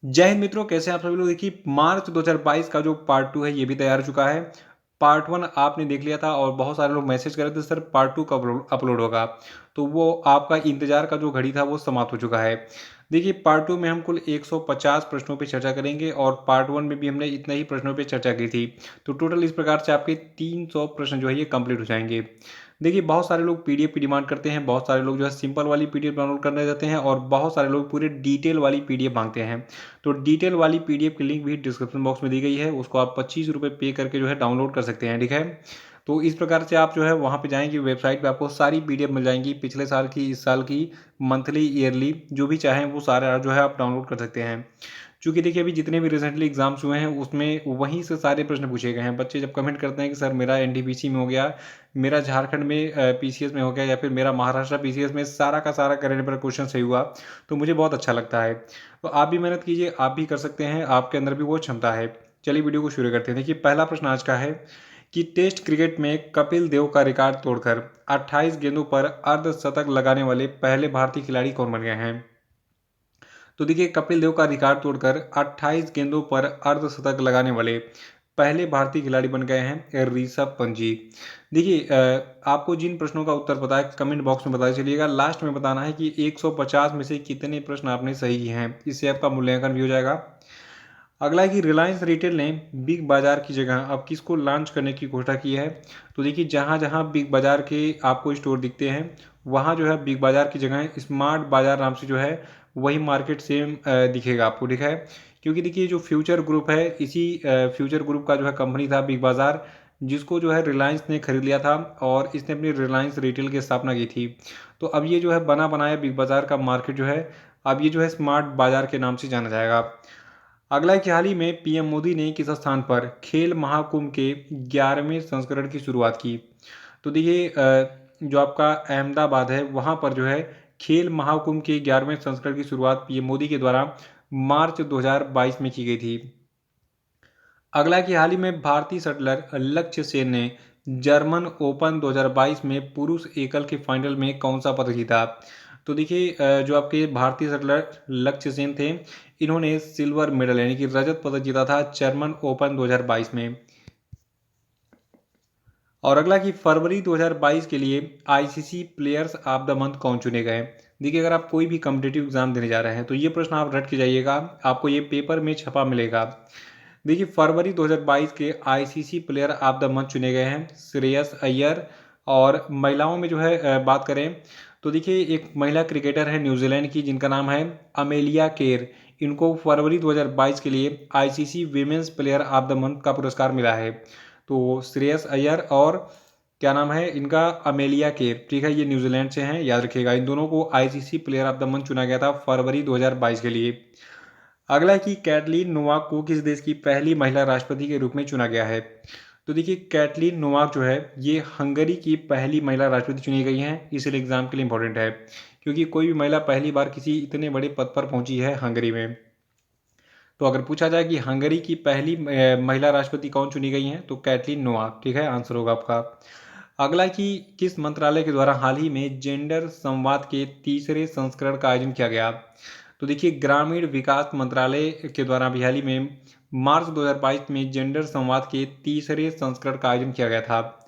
जय हिंद मित्रों, कैसे हैं आप सभी लोग। देखिए, मार्च 2022 का जो पार्ट 2 है ये भी तैयार हो चुका है। पार्ट 1 आपने देख लिया था और बहुत सारे लोग मैसेज कर रहे थे सर पार्ट 2 कब अपलोड होगा। तो वो आपका इंतजार का जो घड़ी था वो समाप्त हो चुका है। देखिए, पार्ट 2 में हम कुल 150 प्रश्नों पे चर्चा करेंगे और पार्ट 1 में भी हमने इतने ही प्रश्नों पे चर्चा की थी। तो टोटल इस प्रकार से आपके 300 प्रश्न जो है ये कंप्लीट हो जाएंगे। देखिए, बहुत सारे लोग पीडीएफ की डिमांड करते हैं, बहुत सारे लोग जो है सिंपल वाली पीडीएफ डाउनलोड करने देते हैं और बहुत सारे लोग पूरे डिटेल वाली पीडीएफ मांगते हैं। तो डिटेल वाली पीडीएफ की लिंक भी डिस्क्रिप्शन बॉक्स में दी गई है, उसको आप 25 रुपये पे करके जो है डाउनलोड कर सकते हैं। ठीक है, तो इस प्रकार से आप जो है वहाँ पे जाएंगे, वेबसाइट पे आपको सारी पीडीएफ मिल जाएंगी, पिछले साल की, इस साल की, मंथली, ईयरली, जो भी चाहें वो सारा जो है आप डाउनलोड कर सकते हैं। चूँकि देखिए, अभी जितने भी रिसेंटली एग्जाम्स हुए हैं उसमें वहीं से सारे प्रश्न पूछे गए हैं। बच्चे जब कमेंट करते हैं कि सर मेरा एनटीपीसी में हो गया, मेरा झारखंड में पीसीएस में हो गया, या फिर मेरा महाराष्ट्र पीसीएस में सारा का सारा करंट अफेयर क्वेश्चन सही हुआ, तो मुझे बहुत अच्छा लगता है। तो आप भी मेहनत कीजिए, आप भी कर सकते हैं, आपके अंदर भी वो क्षमता है। चलिए वीडियो को शुरू करते हैं। देखिए, पहला प्रश्न आज का है कि टेस्ट क्रिकेट में कपिल देव का रिकॉर्ड तोड़कर 28 गेंदों पर अर्धशतक लगाने वाले पहले भारतीय खिलाड़ी कौन बन गए हैं। तो देखिए, कपिल देव का रिकॉर्ड तोड़कर 28 गेंदों पर अर्धशतक लगाने वाले पहले भारतीय खिलाड़ी बन गए हैं ऋषभ पंत जी। देखिए, आपको जिन प्रश्नों का उत्तर पता है कमेंट बॉक्स में बताते चलिएगा। लास्ट में बताना है कि 150 में से कितने प्रश्न आपने सही किए हैं, इससे आपका मूल्यांकन भी हो जाएगा। अगला है कि रिलायंस रिटेल ने बिग बाजार की जगह अब किसको लॉन्च करने की घोषणा की है। तो देखिए, जहाँ जहाँ बिग बाजार के आपको स्टोर दिखते हैं वहाँ जो है बिग बाजार की जगह स्मार्ट बाजार नाम से जो है वही मार्केट सेम दिखेगा आपको। ठीक है, क्योंकि देखिए जो फ्यूचर ग्रुप है, इसी फ्यूचर ग्रुप का जो है कंपनी था बिग बाजार, जिसको जो है रिलायंस ने खरीद लिया था और इसने अपनी रिलायंस रिटेल की स्थापना की थी। तो अब ये जो है बना बनाया बिग बाजार का मार्केट जो है अब ये जो है स्मार्ट बाजार के नाम से जाना जाएगा। अगला है कि हाल ही में पीएम मोदी ने किस स्थान पर खेल महाकुंभ के 11वें संस्करण की शुरुआत की। तो देखिए, जो आपका अहमदाबाद है वहाँ पर जो है खेल महाकुंभ के 11वें संस्करण की शुरुआत पीएम मोदी के द्वारा मार्च 2022 में की गई थी। अगला कि हाल ही में भारतीय शटलर लक्ष्य सेन ने जर्मन ओपन 2022 में पुरुष एकल के फाइनल में कौन सा पदक जीता। तो देखिए, जो आपके भारतीय शटलर लक्ष्य सेन थे, इन्होंने सिल्वर मेडल यानी कि रजत पदक जीता था जर्मन ओपन 2022 में। और अगला कि फरवरी 2022 के लिए ICC players of the month कौन चुने गए। देखिए, अगर आप कोई भी कम्पिटेटिव एग्जाम देने जा रहे हैं तो ये प्रश्न आप रट के जाइएगा, आपको ये पेपर में छपा मिलेगा। देखिए, फरवरी 2022 के ICC player of the month चुने गए हैं श्रेयस अय्यर। और महिलाओं में जो है बात करें तो देखिए, एक महिला क्रिकेटर है न्यूजीलैंड की जिनका नाम है अमेलिया केर। इनको फरवरी 2022 के लिए ICC women's player of the month का पुरस्कार मिला है। तो श्रेयस अय्यर और क्या नाम है इनका, अमेलिया केर। ठीक है, ये न्यूजीलैंड से हैं, याद रखिएगा। इन दोनों को ICC player of the month चुना गया था फरवरी 2022 के लिए। अगला है कि कैटलीन नोवाक को किस देश की पहली महिला राष्ट्रपति के रूप में चुना गया है। तो देखिए, कैटलीन नोवाक जो है ये हंगरी की पहली महिला राष्ट्रपति चुनी गई हैं, इसलिए एग्जाम के लिए इंपॉर्टेंट है, क्योंकि कोई भी महिला पहली बार किसी इतने बड़े पद पर पहुंची है हंगरी में। तो अगर पूछा जाए कि हंगरी की पहली महिला राष्ट्रपति कौन चुनी गई हैं तो कैटलीन नोवाक। ठीक है, आंसर होगा आपका। अगला कि किस मंत्रालय के द्वारा हाल ही में जेंडर संवाद के तीसरे संस्करण का आयोजन किया गया। तो देखिए, ग्रामीण विकास मंत्रालय के द्वारा भी हाल ही में मार्च 2022 में जेंडर संवाद के तीसरे संस्करण का आयोजन किया गया था।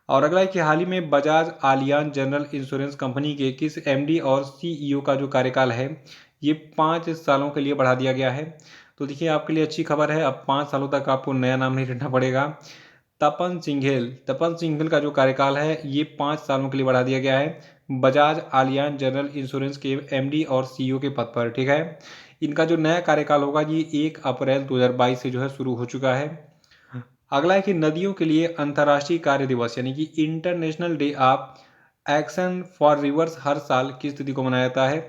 और अगला है कि हाल ही में Bajaj Aliyan general insurance company के किस एमडी और सीईओ का जो कार्यकाल है ये 5 सालों के लिए बढ़ा दिया गया है। तो देखिए, आपके लिए अच्छी खबर है, अब 5 सालों तक आपको नया नाम नहीं रखना पड़ेगा। तपन सिंघल का जो कार्यकाल है ये 5 सालों के लिए बढ़ा दिया गया है बजाज आलियान जनरल इंश्योरेंस के एमडी और सीईओ के पद पर। ठीक है, इनका जो नया कार्यकाल होगा ये 1 अप्रैल 2022 से जो है शुरू हो चुका है। अगला है कि नदियों के लिए अंतर्राष्ट्रीय कार्य दिवस यानी कि international day of action for rivers हर साल किस तिथि को मनाया जाता है।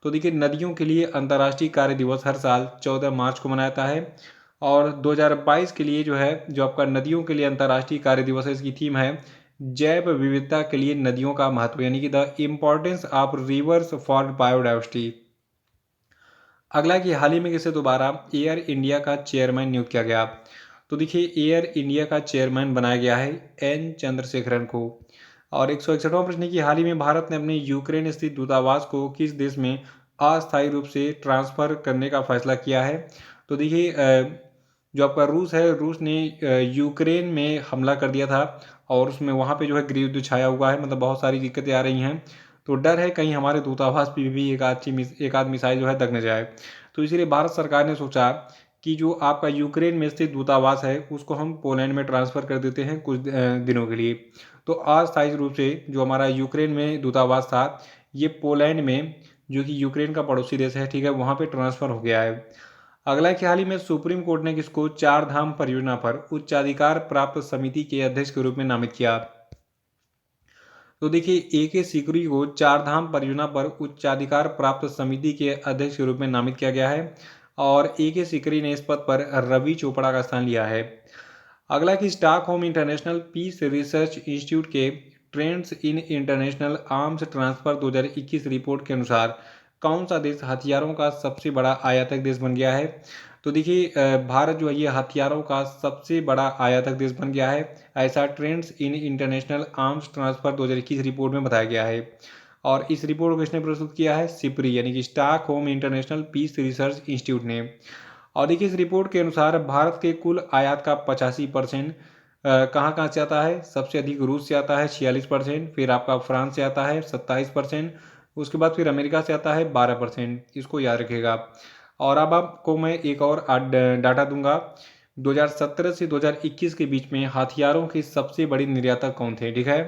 तो देखिए, नदियों के लिए अंतर्राष्ट्रीय कार्य दिवस हर साल 14 मार्च को मनाया जाता है। और 2022 के लिए जो है जो आपका नदियों के लिए अंतर्राष्ट्रीय कार्य दिवस है, इसकी थीम है जैव विविधता के लिए नदियों का महत्व, यानी कि the importance of reverse for biodiversity. अगला कि हाल ही में किसे दोबारा एयर इंडिया का चेयरमैन नियुक्त किया गया। तो देखिए, एयर इंडिया का चेयरमैन बनाया गया है एन चंद्रशेखरन को। और 161वां प्रश्न है कि हाल ही में भारत ने अपने यूक्रेन स्थित दूतावास को किस देश में अस्थायी रूप से ट्रांसफ़र करने का फैसला किया है। तो देखिए जो आपका रूस है, रूस ने यूक्रेन में हमला कर दिया था और उसमें वहाँ पे जो है गृह युद्ध छाया हुआ है, मतलब बहुत सारी दिक्कतें आ रही हैं। तो डर है कहीं हमारे दूतावास पे भी एक आध मिसाइल जो है दग न जाए। तो इसीलिए भारत सरकार ने सोचा कि जो आपका यूक्रेन में स्थित दूतावास है, उसको हम पोलैंड में ट्रांसफ़र कर देते हैं कुछ दिनों के लिए। तो अस्थायी रूप से जो हमारा यूक्रेन में दूतावास था, ये पोलैंड में, जो कि यूक्रेन का पड़ोसी देश है, ठीक है, वहाँ पे ट्रांसफ़र हो गया है। अगला कि हाल ही में सुप्रीम कोर्ट ने किसको चार धाम परियोजना पर उच्चाधिकार प्राप्त समिति के अध्यक्ष के रूप में नामित किया। तो देखिए ए के सिकरी को चार धाम परियोजना पर उच्चाधिकार प्राप्त समिति के अध्यक्ष के रूप में नामित किया गया है और ए के सिकरी ने इस पद पर रवि चोपड़ा का स्थान लिया है। अगला कि Stockholm international Peace Research institute के trends in international arms transfer 2021 report के अनुसार कौन सा देश हथियारों का सबसे बड़ा आयातक देश बन गया है। तो देखिए भारत जो है ये हथियारों का सबसे बड़ा आयातक देश बन गया है, ऐसा trends in international arms transfer 2021 report में बताया गया है। और इस रिपोर्ट को किसने प्रस्तुत किया है, सिप्री यानी कि Stockholm international Peace Research Institute ने। और देखिए इस रिपोर्ट के अनुसार भारत के कुल आयात का 85% कहाँ कहाँ से आता है, सबसे अधिक रूस से आता है 46%, फिर आपका फ्रांस से आता है 27%, उसके बाद फिर अमेरिका से आता है 12%, इसको याद रखिएगा। और अब आपको मैं एक और डाटा दूंगा। 2017 से 2021 के बीच में हथियारों के सबसे बड़े निर्यातक कौन थे, ठीक है।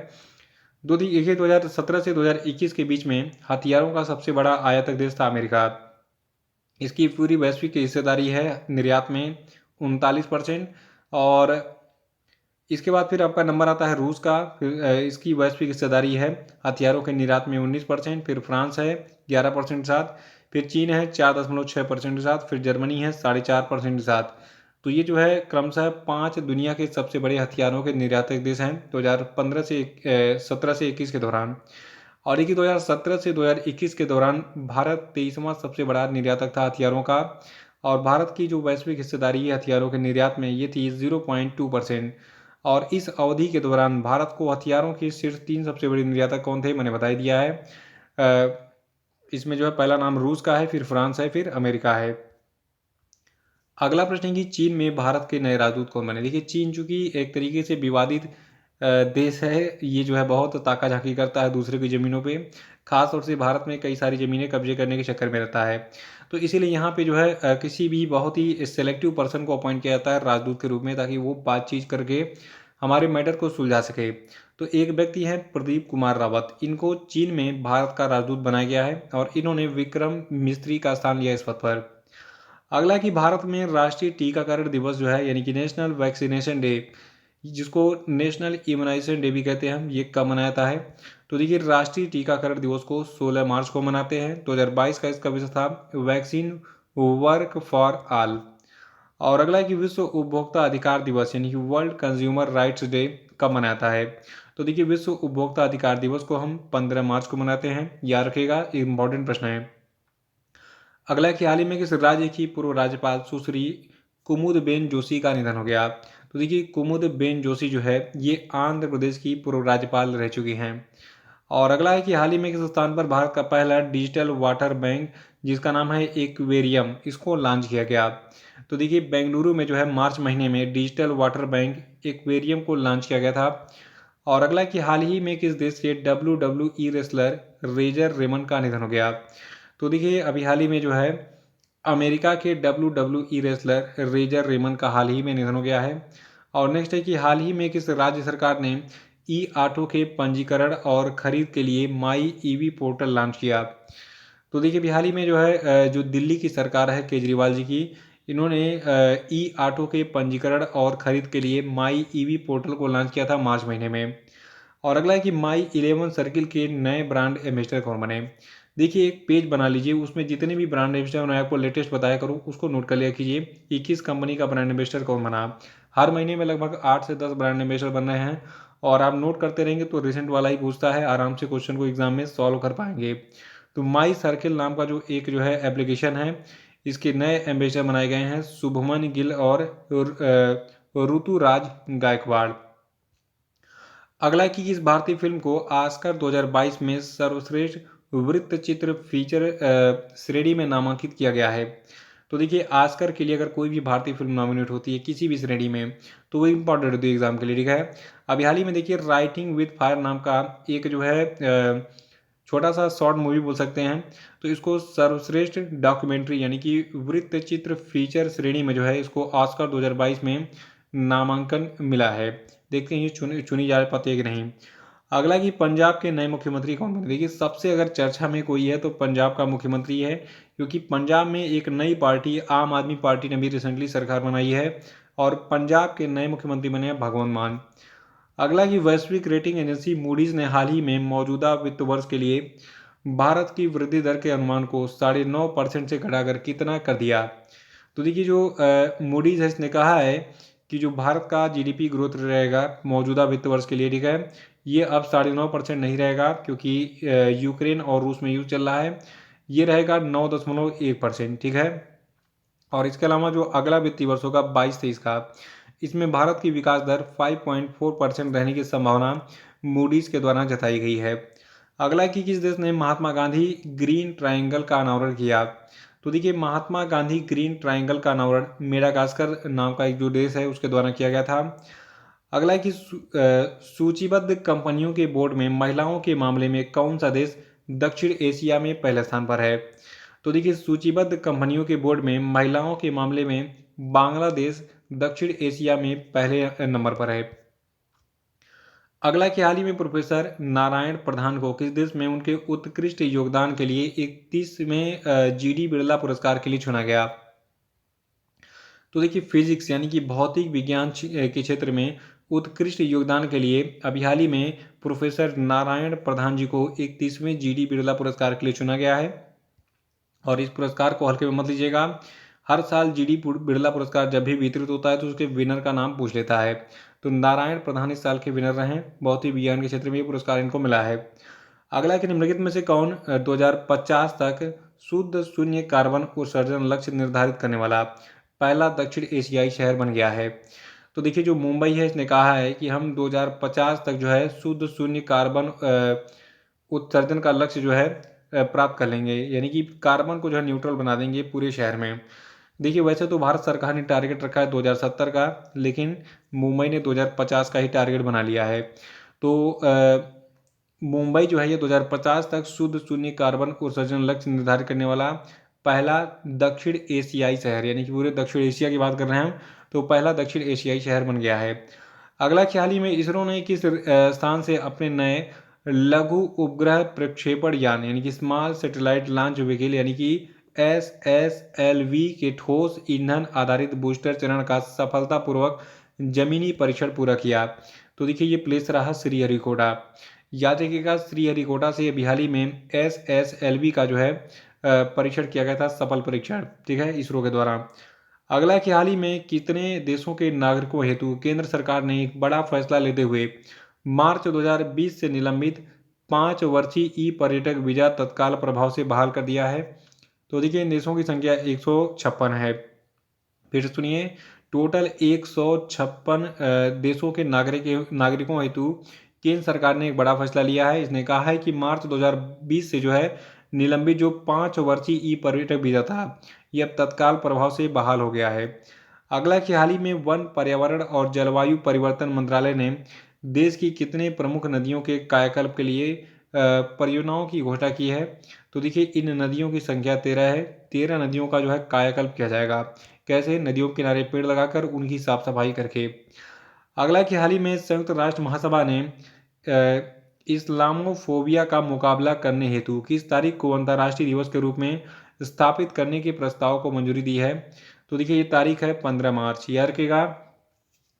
देखिए 2017 से 2021 के बीच में हथियारों का सबसे बड़ा आयातक देश था अमेरिका। इसकी पूरी वैश्विक हिस्सेदारी है निर्यात में 39%। और इसके बाद फिर आपका नंबर आता है रूस का, फिर इसकी वैश्विक हिस्सेदारी है हथियारों के निर्यात में 19%, फिर फ्रांस है 11% के साथ, फिर चीन है 4.6% के साथ, फिर जर्मनी है 4.5% के साथ। तो ये जो है क्रमशः 5 दुनिया के सबसे बड़े हथियारों के निर्यातक देश हैं 2015 से 17 से 21 के दौरान। और देखिए 2017 से 2021 के दौरान भारत 23वां सबसे बड़ा निर्यातक था हथियारों का। और भारत की जो वैश्विक हिस्सेदारी है हथियारों के निर्यात में ये थी 0.2%। और इस अवधि के दौरान भारत को हथियारों के शीर्ष 3 सबसे बड़े निर्यातक कौन थे, मैंने बता ही दिया है। इसमें जो है पहला नाम रूस का है, फिर फ्रांस है, फिर अमेरिका है। अगला प्रश्न है कि चीन में भारत के नए राजदूत कौन बने। देखिए चीन चूंकि एक तरीके से विवादित देश है, ये जो है बहुत ताका झाकी करता है दूसरे की ज़मीनों पे, खास तौर से भारत में कई सारी ज़मीनें कब्जे करने के चक्कर में रहता है। तो इसीलिए यहाँ पे जो है किसी भी बहुत ही सेलेक्टिव पर्सन को अपॉइंट किया जाता है राजदूत के रूप में, ताकि वो बातचीत करके हमारे मैटर को सुलझा सके। तो एक व्यक्ति हैं प्रदीप कुमार रावत, इनको चीन में भारत का राजदूत बनाया गया है और इन्होंने विक्रम मिस्त्री का स्थान लिया इस पद पर। अगला कि भारत में राष्ट्रीय टीकाकरण दिवस जो है यानी कि नेशनल वैक्सीनेशन डे, जिसको नेशनल इम्यूनाइजेशन डे भी कहते हैं हम, ये कब मनाया जाता है। तो देखिए राष्ट्रीय टीकाकरण दिवस को 16 मार्च को मनाते हैं। 2022 का इसका विषय था वैक्सीन वर्क फॉर ऑल। और अगला है कि विश्व उपभोक्ता अधिकार दिवस यानी कि वर्ल्ड कंज्यूमर राइट्स डे कब मनाता है। तो देखिए विश्व उपभोक्ता अधिकार दिवस को हम 15 मार्च को मनाते हैं, याद रखिएगा, इंपॉर्टेंट प्रश्न है। अगला कि हाल ही में किस राज्य की पूर्व राज्यपाल सुश्री कुमुदबेन जोशी का निधन हो गया। तो देखिए कुमुदबेन जोशी जो है ये आंध्र प्रदेश की पूर्व राज्यपाल रह चुकी हैं। और अगला है कि हाल ही में किस स्थान पर भारत का पहला डिजिटल वाटर बैंक, जिसका नाम है एक्वेरियम, इसको लॉन्च किया गया। तो देखिए बेंगलुरु में जो है मार्च महीने में डिजिटल वाटर बैंक एक्वेरियम को लॉन्च किया गया था। और अगला कि हाल ही में किस देश के WWE रेसलर रेजर रेमन का निधन हो गया। तो देखिए अभी हाल ही में जो है अमेरिका के WWE रेसलर रेजर रेमन का हाल ही में निधन हो गया है। और नेक्स्ट है कि हाल ही में किस राज्य सरकार ने ई ऑटो के पंजीकरण और खरीद के लिए माई ईवी पोर्टल लॉन्च किया। तो देखिए अभी हाल ही में जो है जो दिल्ली की सरकार है केजरीवाल जी की, इन्होंने ई ऑटो के पंजीकरण और खरीद के लिए माई ईवी पोर्टल को लॉन्च किया था मार्च महीने में। और अगला है कि माई 11 सर्किल के नए ब्रांड एम्बेसडर कौन बने। देखिए एक पेज बना लीजिए, उसमें जितने भी ब्रांड एम्बेसडर मैं आपको लेटेस्ट बताया करूँ उसको नोट कर लिया कीजिए कि किस कंपनी का ब्रांड एम्बेसडर कौन बना। हर महीने में लगभग 8 से 10 ब्रांड एम्बेसडर बन रहे हैं और आप नोट करते रहेंगे तो रिसेंट वाला ही पूछता है, आराम से क्वेश्चन को एग्जाम में सॉल्व कर पाएंगे। तो माई सर्किल नाम का जो एक जो है एप्लीकेशन है, इसके नए एम्बेसडर बनाए गए हैं शुभमन गिल और ऋतुराज गायकवाड़। अगला कि किस भारतीय फिल्म को ऑस्कर 2022 में सर्वश्रेष्ठ वृत्तचित्र फीचर श्रेणी में नामांकित किया गया है। तो देखिए ऑस्कर के लिए अगर कोई भी भारतीय फिल्म नॉमिनेट होती है किसी भी श्रेणी में तो वो इंपॉर्टेंट होती है एग्जाम के लिए, ठीक है। अभी हाल ही में देखिए राइटिंग विद फायर नाम का एक जो है छोटा सा शॉर्ट मूवी बोल सकते हैं, तो इसको सर्वश्रेष्ठ डॉक्यूमेंट्री यानी कि वृत्तचित्र फीचर श्रेणी में जो है इसको ऑस्कर 2022 में नामांकन मिला है। देखते हैं ये चुनी जा पाती है कि नहीं। अगला कि पंजाब के नए मुख्यमंत्री कौन बने। देखिए सबसे अगर चर्चा में कोई है तो पंजाब का मुख्यमंत्री है, क्योंकि पंजाब में एक नई पार्टी आम आदमी पार्टी ने भी रिसेंटली सरकार बनाई है और पंजाब के नए मुख्यमंत्री बने हैं भगवंत मान। अगला कि वैश्विक रेटिंग एजेंसी मूडीज ने हाल ही में मौजूदा वित्त वर्ष के लिए भारत की वृद्धि दर के अनुमान को 9.5% से घटाकर कितना कर दिया। तो देखिए जो मूडीज है इसने कहा है कि जो भारत का जीडीपी ग्रोथ रहेगा मौजूदा वित्त वर्ष के लिए, ठीक है, ये अब 9.5% नहीं रहेगा, क्योंकि यूक्रेन और रूस में युद्ध चल रहा है। ये रहेगा 9.1%, ठीक है। और इसके अलावा जो अगला वित्तीय वर्ष होगा 22-23 का, इसमें भारत की विकास दर 5.4% रहने की संभावना मूडीज के द्वारा जताई गई है। अगला कि किस देश ने महात्मा गांधी ग्रीन ट्रायंगल का अनावरण किया। तो देखिए महात्मा गांधी ग्रीन ट्रायंगल का अनावरण मेडागास्कर नाम का एक जो देश है उसके द्वारा किया गया था। अगला है कि सूचीबद्ध कंपनियों के बोर्ड में महिलाओं के मामले में कौन सा देश दक्षिण एशिया में पहले स्थान पर है। तो देखिए सूचीबद्ध कंपनियों के बोर्ड में महिलाओं के मामले में बांग्लादेश दक्षिण एशिया में पहले नंबर पर है। अगला कि हाल ही में प्रोफेसर नारायण प्रधान को किस देश में उनके उत्कृष्ट योगदान के लिए 31वें जीडी बिरला पुरस्कार के लिए चुना गया। तो देखिए फिजिक्स यानी कि भौतिक विज्ञान के क्षेत्र में उत्कृष्ट योगदान के लिए अभी हाल ही में प्रोफेसर नारायण प्रधान जी को 31वें जीडी बिरला पुरस्कार के लिए चुना गया है। और इस पुरस्कार को हल्के में मत लीजिएगा, हर साल जीडी बिरला पुरस्कार जब भी वितरित होता है तो उसके विनर का नाम पूछ लेता है। तो नारायण प्रधान इस साल के विनर रहे, भौतिक विज्ञान के क्षेत्र में ये पुरस्कार इनको मिला है। अगला कि निम्नलिखित में से कौन 2050 तक शुद्ध शून्य कार्बन उत्सर्जन लक्ष्य निर्धारित करने वाला पहला दक्षिण एशियाई शहर बन गया है। तो देखिए जो मुंबई है इसने कहा है कि हम 2050 तक जो है शुद्ध शून्य कार्बन उत्सर्जन का लक्ष्य जो है प्राप्त कर लेंगे, यानी कि कार्बन को जो है न्यूट्रल बना देंगे पूरे शहर में। देखिए वैसे तो भारत सरकार ने टारगेट रखा है 2070 का, लेकिन मुंबई ने 2050 का ही टारगेट बना लिया है। तो मुंबई जो है ये 2050 तक शुद्ध शून्य कार्बन उत्सर्जन लक्ष्य निर्धारित करने वाला पहला दक्षिण एशियाई शहर, यानी कि पूरे दक्षिण एशिया की बात कर रहे हैं तो पहला दक्षिण एशियाई शहर बन गया है। अगला ख्याल ही में इसरो ने किस स्थान से अपने नए लघु उपग्रह प्रक्षेपण यान यानी कि स्मॉल सैटेलाइट लॉन्च व्हीकल यानी कि SSLV के ठोस ईंधन आधारित बूस्टर चरण का सफलतापूर्वक जमीनी परीक्षण पूरा किया। तो देखिए ये प्लेस रहा श्रीहरिकोटा। याद रखिएगा श्रीहरिकोटा से अभी हाल ही में SSLV का जो है परीक्षण किया गया था, सफल परीक्षण, ठीक है, इसरो के द्वारा। अगला कि हाल ही में कितने देशों के नागरिकों हेतु केंद्र सरकार ने एक बड़ा फैसला लेते हुए मार्च 2020 से निलंबित 5 वर्षीय ई पर्यटक वीजा तत्काल प्रभाव से बहाल कर दिया है। तो देखिए इन देशों की संख्या 156 है। फिर सुनिए, टोटल 156 देशों के नागरिकों हेतु केंद्र सरकार ने एक बड़ा फैसला लिया है। इसने कहा है कि मार्च 2020 से जो है निलंबित जो 5 वर्षीय ई पर्यटक वीजा था यह अब तत्काल प्रभाव से बहाल हो गया है। अगला कि हाल ही में वन, पर्यावरण और जलवायु परिवर्तन मंत्रालय ने देश की कितने प्रमुख नदियों के कायाकल्प के लिए परियोजनाओं की घोषणा की है। तो देखिए इन नदियों की संख्या 13 है। 13 नदियों का जो है कायाकल्प किया जाएगा। कैसे? नदियों के किनारे पेड़ लगाकर उनकी साफ सफाई करके। अगला कि हाल ही में संयुक्त राष्ट्र महासभा ने इस्लामोफोबिया का मुकाबला करने हेतु किस तारीख को अंतर्राष्ट्रीय दिवस के रूप में स्थापित करने के प्रस्ताव को मंजूरी दी है। तो देखिए ये तारीख है 15 मार्च। याद रखिएगा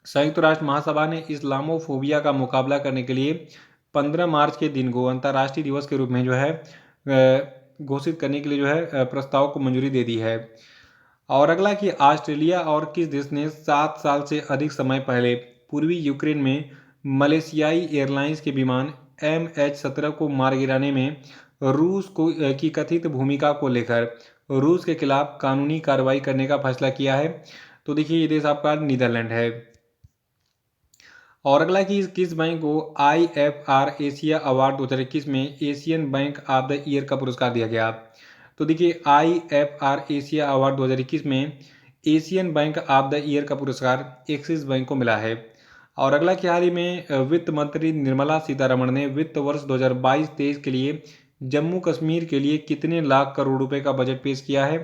संयुक्त राष्ट्र महासभा ने इस्लामोफोबिया का मुकाबला करने के लिए 15 मार्च के दिन को अंतर्राष्ट्रीय दिवस के रूप में जो है घोषित करने के लिए जो है प्रस्ताव को मंजूरी दे दी है। और अगला कि ऑस्ट्रेलिया और किस देश ने 7 साल से अधिक समय पहले पूर्वी यूक्रेन में मलेशियाई एयरलाइंस के विमान MH17 को मार गिराने में रूस की कथित भूमिका को लेकर रूस के खिलाफ कानूनी कार्रवाई करने का फैसला किया है। तो देखिए ये देश आपका नीदरलैंड है। और अगला कि किस बैंक को IFR एशिया अवार्ड 2021 में Asian bank of the year का पुरस्कार दिया गया। तो देखिए IFR एशिया अवार्ड 2021 में Asian bank of the year का पुरस्कार एक्सिस बैंक को मिला है। और अगला कि हाल ही में वित्त मंत्री निर्मला सीतारमण ने वित्त वर्ष 2022-23 के लिए जम्मू कश्मीर के लिए कितने लाख करोड़ रुपए का बजट पेश किया है।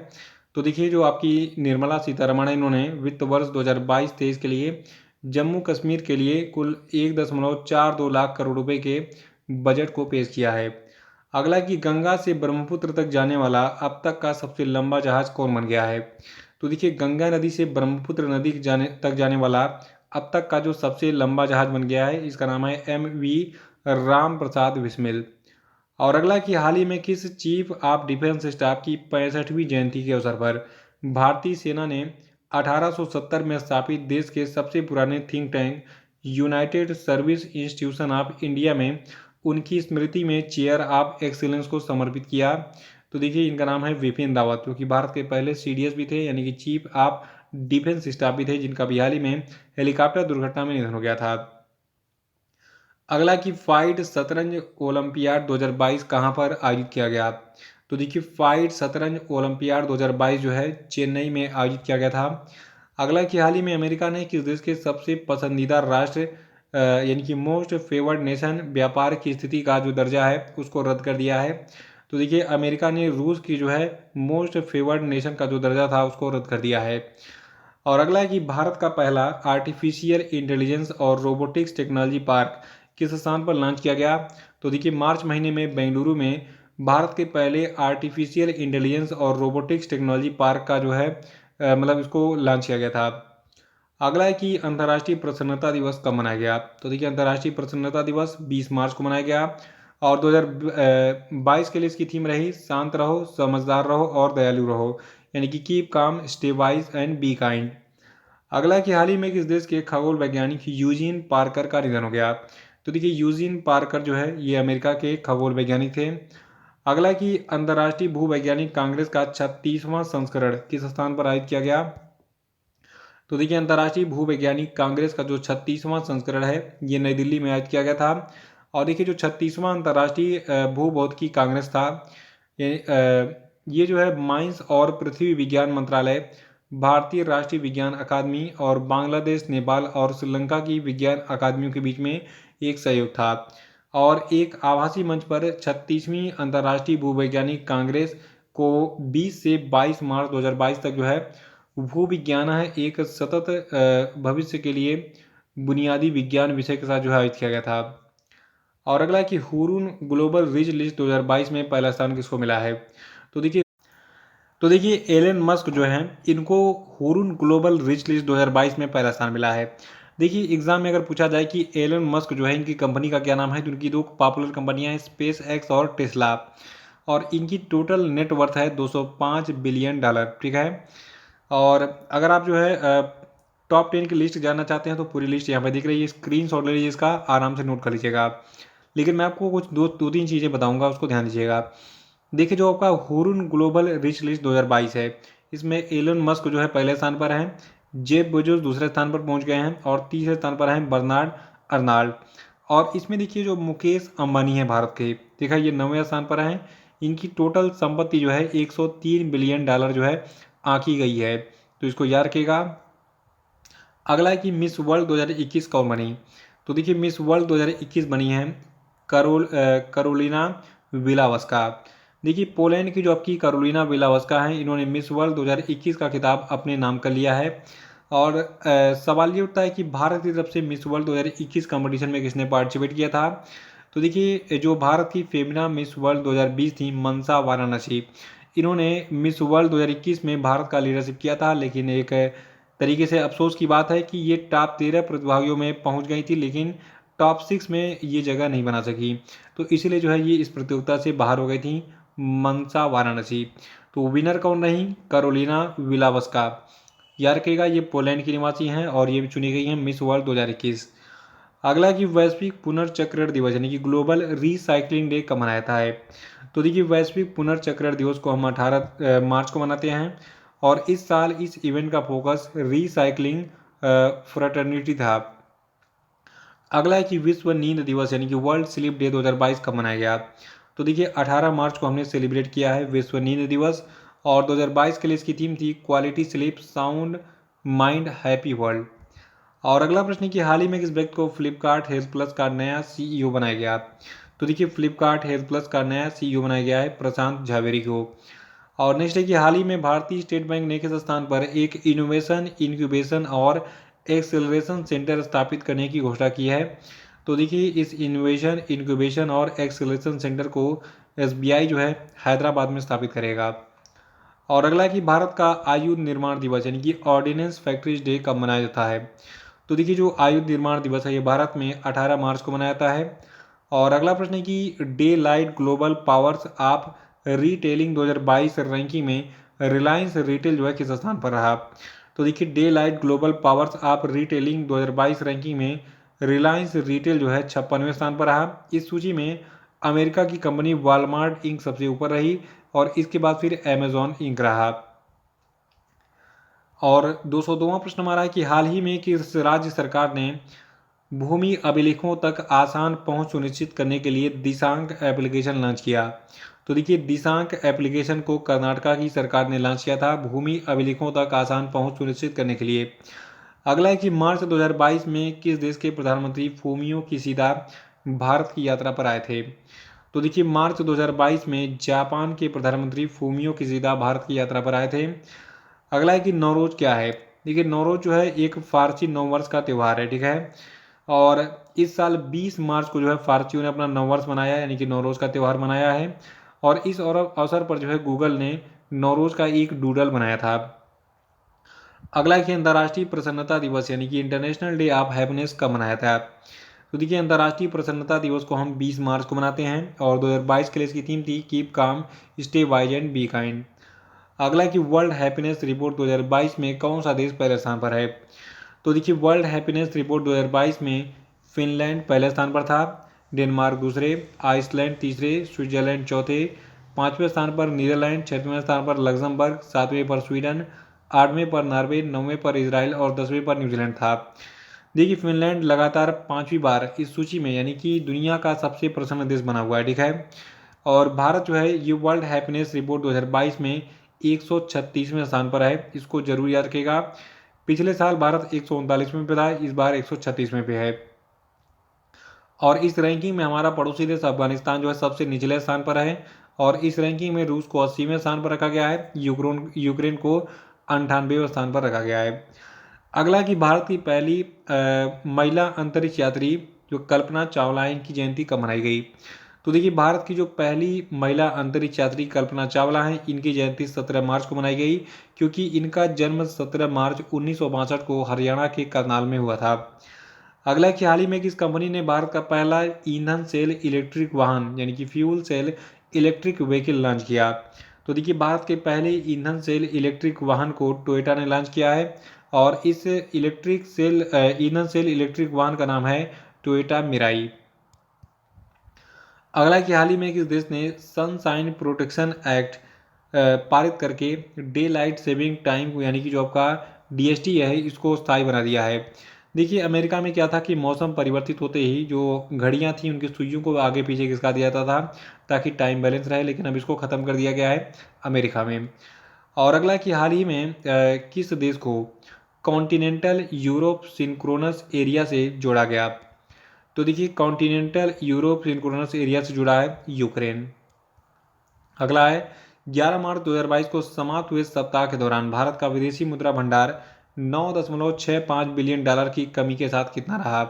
तो देखिए जो आपकी निर्मला सीतारमण है, इन्होंने वित्त वर्ष 2022-23 के लिए जम्मू कश्मीर के लिए कुल 1.42 लाख करोड़ रुपए के बजट को पेश किया है। अगला कि गंगा से ब्रह्मपुत्र तक जाने वाला अब तक का सबसे लंबा जहाज कौन बन गया है। तो देखिए गंगा नदी से ब्रह्मपुत्र नदी तक जाने वाला अब तक का जो सबसे लंबा जहाज बन गया है, इसका नाम है MV राम प्रसाद बिस्मिल। और अगला कि हाल ही में किस चीफ ऑफ डिफेंस स्टाफ की 65वीं जयंती के अवसर पर भारतीय सेना ने 1870 में स्थापित देश के सबसे पुराने think tank United service institution of India में उनकी स्मृति में चेयर ऑफ एक्सीलेंस को समर्पित किया। तो देखिए इनका नाम है विपिन रावत, जो कि भारत के पहले CDS भी थे, यानी कि चीफ ऑफ डिफेंस स्टाफ भी थे, जिनका भी हाल ही में हेलीकॉप्टर दुर्घटना में निधन हो गया था। अगला कि फाइड शतरंज ओलंपियाड 2022 कहाँ पर आयोजित किया गया। तो देखिए फाइड शतरंज ओलंपियाड 2022 जो है चेन्नई में आयोजित किया गया था। अगला कि हाल ही में अमेरिका ने किस देश के सबसे पसंदीदा राष्ट्र यानी कि मोस्ट फेवर्ड नेशन व्यापार की स्थिति का जो दर्जा है उसको रद्द कर दिया है। तो देखिए अमेरिका ने रूस की जो है मोस्ट फेवर्ड नेशन का जो दर्जा था उसको रद्द कर दिया है। और अगला है कि भारत का पहला आर्टिफिशियल इंटेलिजेंस और रोबोटिक्स टेक्नोलॉजी पार्क किस स्थान पर लॉन्च किया गया। तो देखिए मार्च महीने में बेंगलुरु में भारत के पहले आर्टिफिशियल इंटेलिजेंस और रोबोटिक्स टेक्नोलॉजी पार्क का जो है मतलब इसको लॉन्च किया गया था। अगला है कि अंतर्राष्ट्रीय प्रसन्नता दिवस कब मनाया गया। तो देखिए अंतर्राष्ट्रीय प्रसन्नता दिवस 20 मार्च को मनाया गया और 2022 के लिए इसकी थीम रही शांत रहो, समझदार रहो और दयालु रहो, यानी कि keep calm, stay wise and be kind. अगला कि हाल ही में किस देश के खगोल वैज्ञानिक यूजीन पार्कर का निधन हो गया। तो देखिए यूजीन पार्कर जो है ये अमेरिका के खगोल वैज्ञानिक थे। अगला कि अंतर्राष्ट्रीय भूवैज्ञानिक कांग्रेस का 36वां संस्करण किस स्थान पर आयोजित किया गया। तो देखिए अंतर्राष्ट्रीय भूवैज्ञानिक कांग्रेस का जो 36वां संस्करण है ये नई दिल्ली में आयोजित किया गया था। और देखिए जो 36वां अंतर्राष्ट्रीय भूभौतिकी कांग्रेस था ये जो है माइंस और पृथ्वी विज्ञान मंत्रालय, भारतीय राष्ट्रीय विज्ञान अकादमी और बांग्लादेश, नेपाल और श्रीलंका की विज्ञान अकादमियों के बीच में एक सहयोग था। और एक आभासी मंच पर 36वीं अंतर्राष्ट्रीय भूवैज्ञानिक कांग्रेस को 20 से 22 मार्च 2022 तक जो है भूविज्ञान है एक सतत भविष्य के लिए बुनियादी विज्ञान विषय के साथ जो है आयोजित किया गया था। और अगला कि हुरून ग्लोबल रिच लिस्ट 2022 में पहला स्थान किसको मिला है। तो देखिए एलन मस्क जो हैं इनको हुरून ग्लोबल रिच लिस्ट 2022 में पहला स्थान मिला है। देखिए एग्जाम में अगर पूछा जाए कि एलन मस्क जो है इनकी कंपनी का क्या नाम है, तो इनकी दो पॉपुलर कंपनियां हैं स्पेस एक्स और टेस्ला, और इनकी टोटल नेटवर्थ है $205 बिलियन, ठीक है। और अगर आप जो है टॉप 10 की लिस्ट जानना चाहते हैं तो पूरी लिस्ट यहाँ पे दिख रही है, स्क्रीन शॉट ले लीजिए, इसका आराम से नोट कर लीजिएगा। लेकिन मैं आपको कुछ दो तीन चीज़ें बताऊंगा, उसको ध्यान दीजिएगा। देखिए जो आपका हुरून ग्लोबल रिच लिस्ट 2022 है, इसमें एलन मस्क जो है पहले स्थान पर हैं, जेफ बेजोस दूसरे स्थान पर पहुंच गए हैं और तीसरे स्थान पर हैं बर्नार्ड अर्नाल्ड। और इसमें देखिए जो मुकेश अंबानी है भारत के, देखा ये 9वें स्थान पर हैं। इनकी टोटल संपत्ति जो है $103 बिलियन जो है आंकी गई है, तो इसको याद रखिएगा। अगला है कि मिस वर्ल्ड 2021 कौन बनी। तो देखिए मिस वर्ल्ड 2021 बनी है करोलिना विलावस्का। देखिए पोलैंड की जो आपकी करोलिना विलावस्का है, इन्होंने मिस वर्ल्ड 2021 का खिताब अपने नाम कर लिया है। और सवाल ये उठता है कि भारत की तरफ से मिस वर्ल्ड 2021 कंपटीशन में किसने पार्टिसिपेट किया था। तो देखिए जो भारत की फेमिना मिस वर्ल्ड 2020 थी मनसा वाराणसी, इन्होंने मिस वर्ल्ड 2021 में भारत का लीडरशिप किया था, लेकिन एक तरीके से अफसोस की बात है कि ये टॉप 13 प्रतिभागियों में पहुंच गई थी, लेकिन टॉप 6 में ये जगह नहीं बना सकी, तो इसीलिए जो है ये इस प्रतियोगिता से बाहर हो गई थी मनसा वाराणसी। तो विनर कौन रही, करोलिना विलावस्का। याद रखिएगा ये पोलैंड की निवासी हैं और ये चुनी गई हैं मिस वर्ल्ड 2021। अगला कि वैश्विक पुनर्चक्रण दिवस यानी कि ग्लोबल रिसाइकलिंग डे कब मनाया जाता है। तो देखिए वैश्विक पुनर्चक्रण दिवस को हम 18 मार्च को मनाते हैं और इस साल इस इवेंट का फोकस रिसाइकलिंग फ्रेटर्निटी था। अगला है कि विश्व नींद दिवस यानी कि वर्ल्ड स्लीप डे 2022 कब मनाया गया। तो देखिए 18 मार्च को हमने सेलिब्रेट किया है विश्व नींद दिवस, और 2022 के लिए इसकी थीम थी quality sleep sound mind happy world. और अगला प्रश्न है कि हाल ही में किस व्यक्ति को फ्लिपकार्ट हेल्थ प्लस का नया सीईओ बनाया गया। तो देखिए फ्लिपकार्ट हेल्थ प्लस का नया सीईओ बनाया गया है प्रशांत झावेरी को। और नेक्स्ट है कि हाल ही में भारतीय स्टेट बैंक ने किस स्थान पर एक इनोवेशन इंक्यूबेशन और एक्सेलरेशन सेंटर स्थापित करने की घोषणा की है। तो देखिए इस इनोवेशन इंक्यूबेशन और एक्सेलरेशन सेंटर को एसबीआई जो है हैदराबाद में स्थापित करेगा। और अगला है कि भारत का आयुध निर्माण दिवस यानी कि ऑर्डिनेंस फैक्ट्रीज डे कब मनाया जाता है। तो देखिए जो आयुध निर्माण दिवस है ये भारत में 18 मार्च को मनाया जाता है। और अगला प्रश्न है कि Deloitte global powers of retailing 2022 ranking में रिलायंस रिटेल जो है किस स्थान पर रहा। तो देखिए Deloitte global powers of retailing 2022 ranking में रिलायंस रिटेल जो है 56वें स्थान पर रहा। इस सूची में अमेरिका की कंपनी वॉलमार्ट इंक सबसे ऊपर रही, और इसके बाद फिर अमेजॉन इंक रहा। और 202वां प्रश्न हमारा है कि हाल ही में किस राज्य सरकार ने भूमि अभिलेखों तक आसान पहुंच सुनिश्चित करने के लिए दिशांक एप्लीकेशन लॉन्च किया। तो देखिए दिशांक एप्लीकेशन को कर्नाटका की सरकार ने लॉन्च किया था भूमि अभिलेखों तक आसान पहुंच सुनिश्चित करने के लिए। अगला है कि मार्च 2022 में किस देश के प्रधानमंत्री फूमियो किशिदा भारत की यात्रा पर आए थे। तो देखिए मार्च 2022 में जापान के प्रधानमंत्री फूमियो किशिदा भारत की यात्रा पर आए थे। अगला है कि नौरोज क्या है। देखिए नौरोज जो है एक फारसी नववर्ष का त्यौहार है, ठीक है। और इस साल 20 मार्च को जो है फारसियों ने अपना नववर्ष मनाया यानी कि नौरोज का त्यौहार मनाया है। और इस अवसर पर जो है गूगल ने नौरोज का एक डूडल बनाया था। अगला है कि अंतर्राष्ट्रीय प्रसन्नता दिवस यानी कि इंटरनेशनल डे ऑफ हैप्पीनेस कब मनाया था। तो देखिए अंतर्राष्ट्रीय प्रसन्नता दिवस को हम 20 मार्च को मनाते हैं, और 2022 के लिए इसकी थीम थी keep calm stay wise and be kind. अगला है कि वर्ल्ड हैप्पीनेस रिपोर्ट 2022 में कौन सा देश पहले स्थान पर है। तो देखिए वर्ल्ड हैप्पीनेस रिपोर्ट 2022 में फिनलैंड पहले स्थान पर था, डेनमार्क दूसरे, आइसलैंड तीसरे, स्विट्जरलैंड चौथे, पाँचवें स्थान पर नीदरलैंड, छठवें स्थान पर लग्जमबर्ग, सातवें पर स्वीडन, आठवें पर नॉर्वे, नौवें पर इसराइल और 10वें पर न्यूजीलैंड था। देखिए फिनलैंड लगातार 5वीं बार इस सूची में यानी कि दुनिया का सबसे प्रसन्न देश बना हुआ है, ठीक है। और भारत जो है ये वर्ल्ड हैप्पीनेस रिपोर्ट 2022 में 136वें स्थान पर है, इसको जरूर याद रखिएगा। पिछले साल भारत 139वें पे था, इस बार 136वें पे है। और इस रैंकिंग में हमारा पड़ोसी देश अफगानिस्तान जो है सबसे निचले स्थान पर है, और इस रैंकिंग में रूस को 80वें स्थान पर रखा गया है, यूक्रेन को 98वें स्थान पर रखा गया है। अगला कि भारत की पहली महिला अंतरिक्ष यात्री जो कल्पना चावला है इनकी जयंती कब मनाई गई। तो देखिए भारत की जो पहली महिला अंतरिक्ष यात्री कल्पना चावला हैं इनकी जयंती 17 मार्च को मनाई गई, क्योंकि इनका जन्म 17 मार्च 1962 को हरियाणा के करनाल में हुआ था। अगला कि हाल ही में किस कंपनी ने भारत का पहला ईंधन सेल इलेक्ट्रिक वाहन यानी कि fuel cell electric vehicle launch किया। तो देखिए भारत के पहले ईंधन सेल इलेक्ट्रिक वाहन को टोयोटा ने लॉन्च किया है, और इस ईंधन सेल इलेक्ट्रिक वाहन का नाम है टोयोटा मिराई। अगला कि हाल ही में किस देश ने सनशाइन प्रोटेक्शन एक्ट पारित करके डे लाइट सेविंग टाइम यानी कि जो आपका डीएसटी है इसको स्थायी बना दिया है। देखिए अमेरिका में क्या था कि मौसम परिवर्तित होते ही जो घड़ियां थी उनकी सुइयों को आगे पीछे खिसका दिया जाता था ताकि टाइम बैलेंस रहे, लेकिन अब इसको ख़त्म कर दिया गया है अमेरिका में। और अगला कि हाल ही में किस देश को कॉन्टिनेंटल यूरोप सिंक्रोनस एरिया से जोड़ा गया। तो देखिए कॉन्टिनेंटल यूरोप सिंक्रोनस एरिया से जुड़ा है यूक्रेन। अगला है 11 मार्च 2022 को समाप्त हुए सप्ताह के दौरान भारत का विदेशी मुद्रा भंडार 9.65 बिलियन डॉलर की कमी के साथ कितना रहा।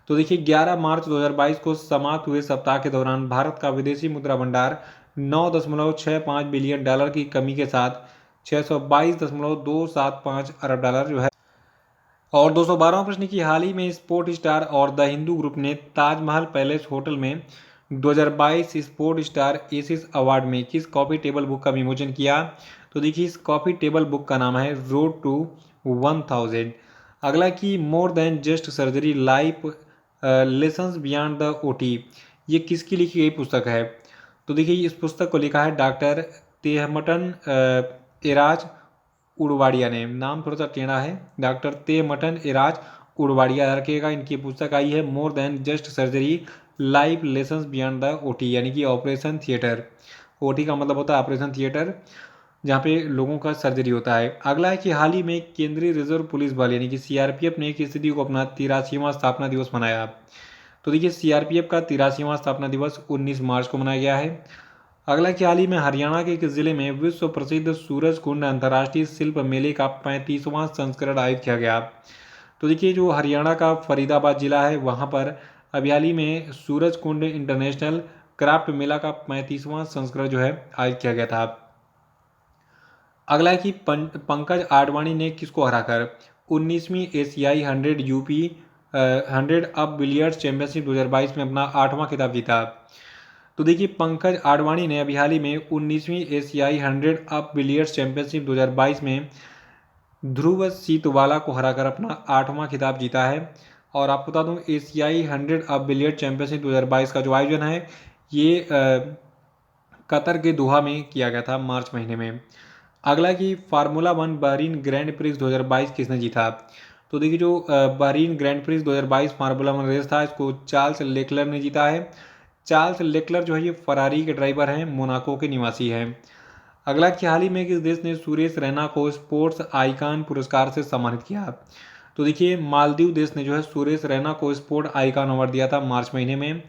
तो देखिए 11 मार्च 2022 को समाप्त हुए सप्ताह के दौरान भारत का विदेशी मुद्रा भंडार 9.65 बिलियन डॉलर की कमी के साथ 622.275 अरब डॉलर जो है। और 212वां प्रश्न की हाल ही में स्पोर्ट स्टार और द हिंदू ग्रुप ने ताजमहल पैलेस होटल में 2022 स्पोर्ट स्टार एसिस अवार्ड में किस कॉफी टेबल बुक का विमोचन किया। तो देखिए इस कॉफी टेबल बुक का नाम है रोड टू 1000। अगला कि more than just surgery life lessons beyond the OT ये किसकी लिखी गई पुस्तक है। तो देखिए इस पुस्तक को लिखा है डॉक्टर तेहमटन एराज उड़वाड़िया ने। नाम थोड़ा सा टेढ़ा है, डॉक्टर तेमटन एराज उड़वाड़िया याद रखिएगा। इनकी पुस्तक आई है more than just surgery, life lessons beyond the OT, यानी कि ऑपरेशन थिएटर। ओटी का मतलब होता है ऑपरेशन थिएटर, जहाँ पे लोगों का सर्जरी होता है। अगला है कि हाल ही में केंद्रीय रिजर्व पुलिस बल यानी कि सीआरपीएफ ने किस तिथि को अपना 83वां स्थापना दिवस मनाया। तो देखिए सीआरपीएफ का 83वां स्थापना दिवस 19 मार्च को मनाया गया है। अगला कि हाल ही में हरियाणा के किस जिले में विश्व प्रसिद्ध सूरज कुंड अंतर्राष्ट्रीय शिल्प मेले का 35वां संस्करण आयोजित किया गया। तो देखिए जो हरियाणा का फरीदाबाद जिला है वहाँ पर अभी हाल ही में सूरज कुंड इंटरनेशनल क्राफ्ट मेला का 35वां संस्करण जो है आयोजित किया गया था। अगला है कि पंकज आडवाणी ने किसको हराकर 19वीं एशियाई 100 यूपी 100 अब बिलियर्ड्स चैंपियनशिप 2022 में अपना 8वां खिताब जीता। तो देखिए पंकज आडवाणी ने अभी हाल ही में 19वीं एशियाई 100 अप बिलियर्ड्स चैंपियनशिप 2022 में ध्रुव सीतवाला को हराकर अपना 8वां खिताब जीता है। और आपको बता दूं एशियाई 100 अप बिलियर्ड चैंपियनशिप 2022 का जो आयोजन है ये कतर के दोहा में किया गया था मार्च महीने में। अगला कि formula one Bahrain grand prix 2022 किसने जीता। तो देखिए जो Bahrain grand prix 2022 formula one race था इसको चार्ल्स लेक्लर ने जीता है। चार्ल्स लेक्लर जो है ये फरारी के ड्राइवर हैं, मोनाको के निवासी हैं। अगला कि हाल ही में किस देश ने सुरेश रैना को स्पोर्ट्स आइकॉन पुरस्कार से सम्मानित किया। तो देखिए मालदीव देश ने जो है सुरेश रैना को स्पोर्ट आइकॉन अवार्ड दिया था मार्च महीने में।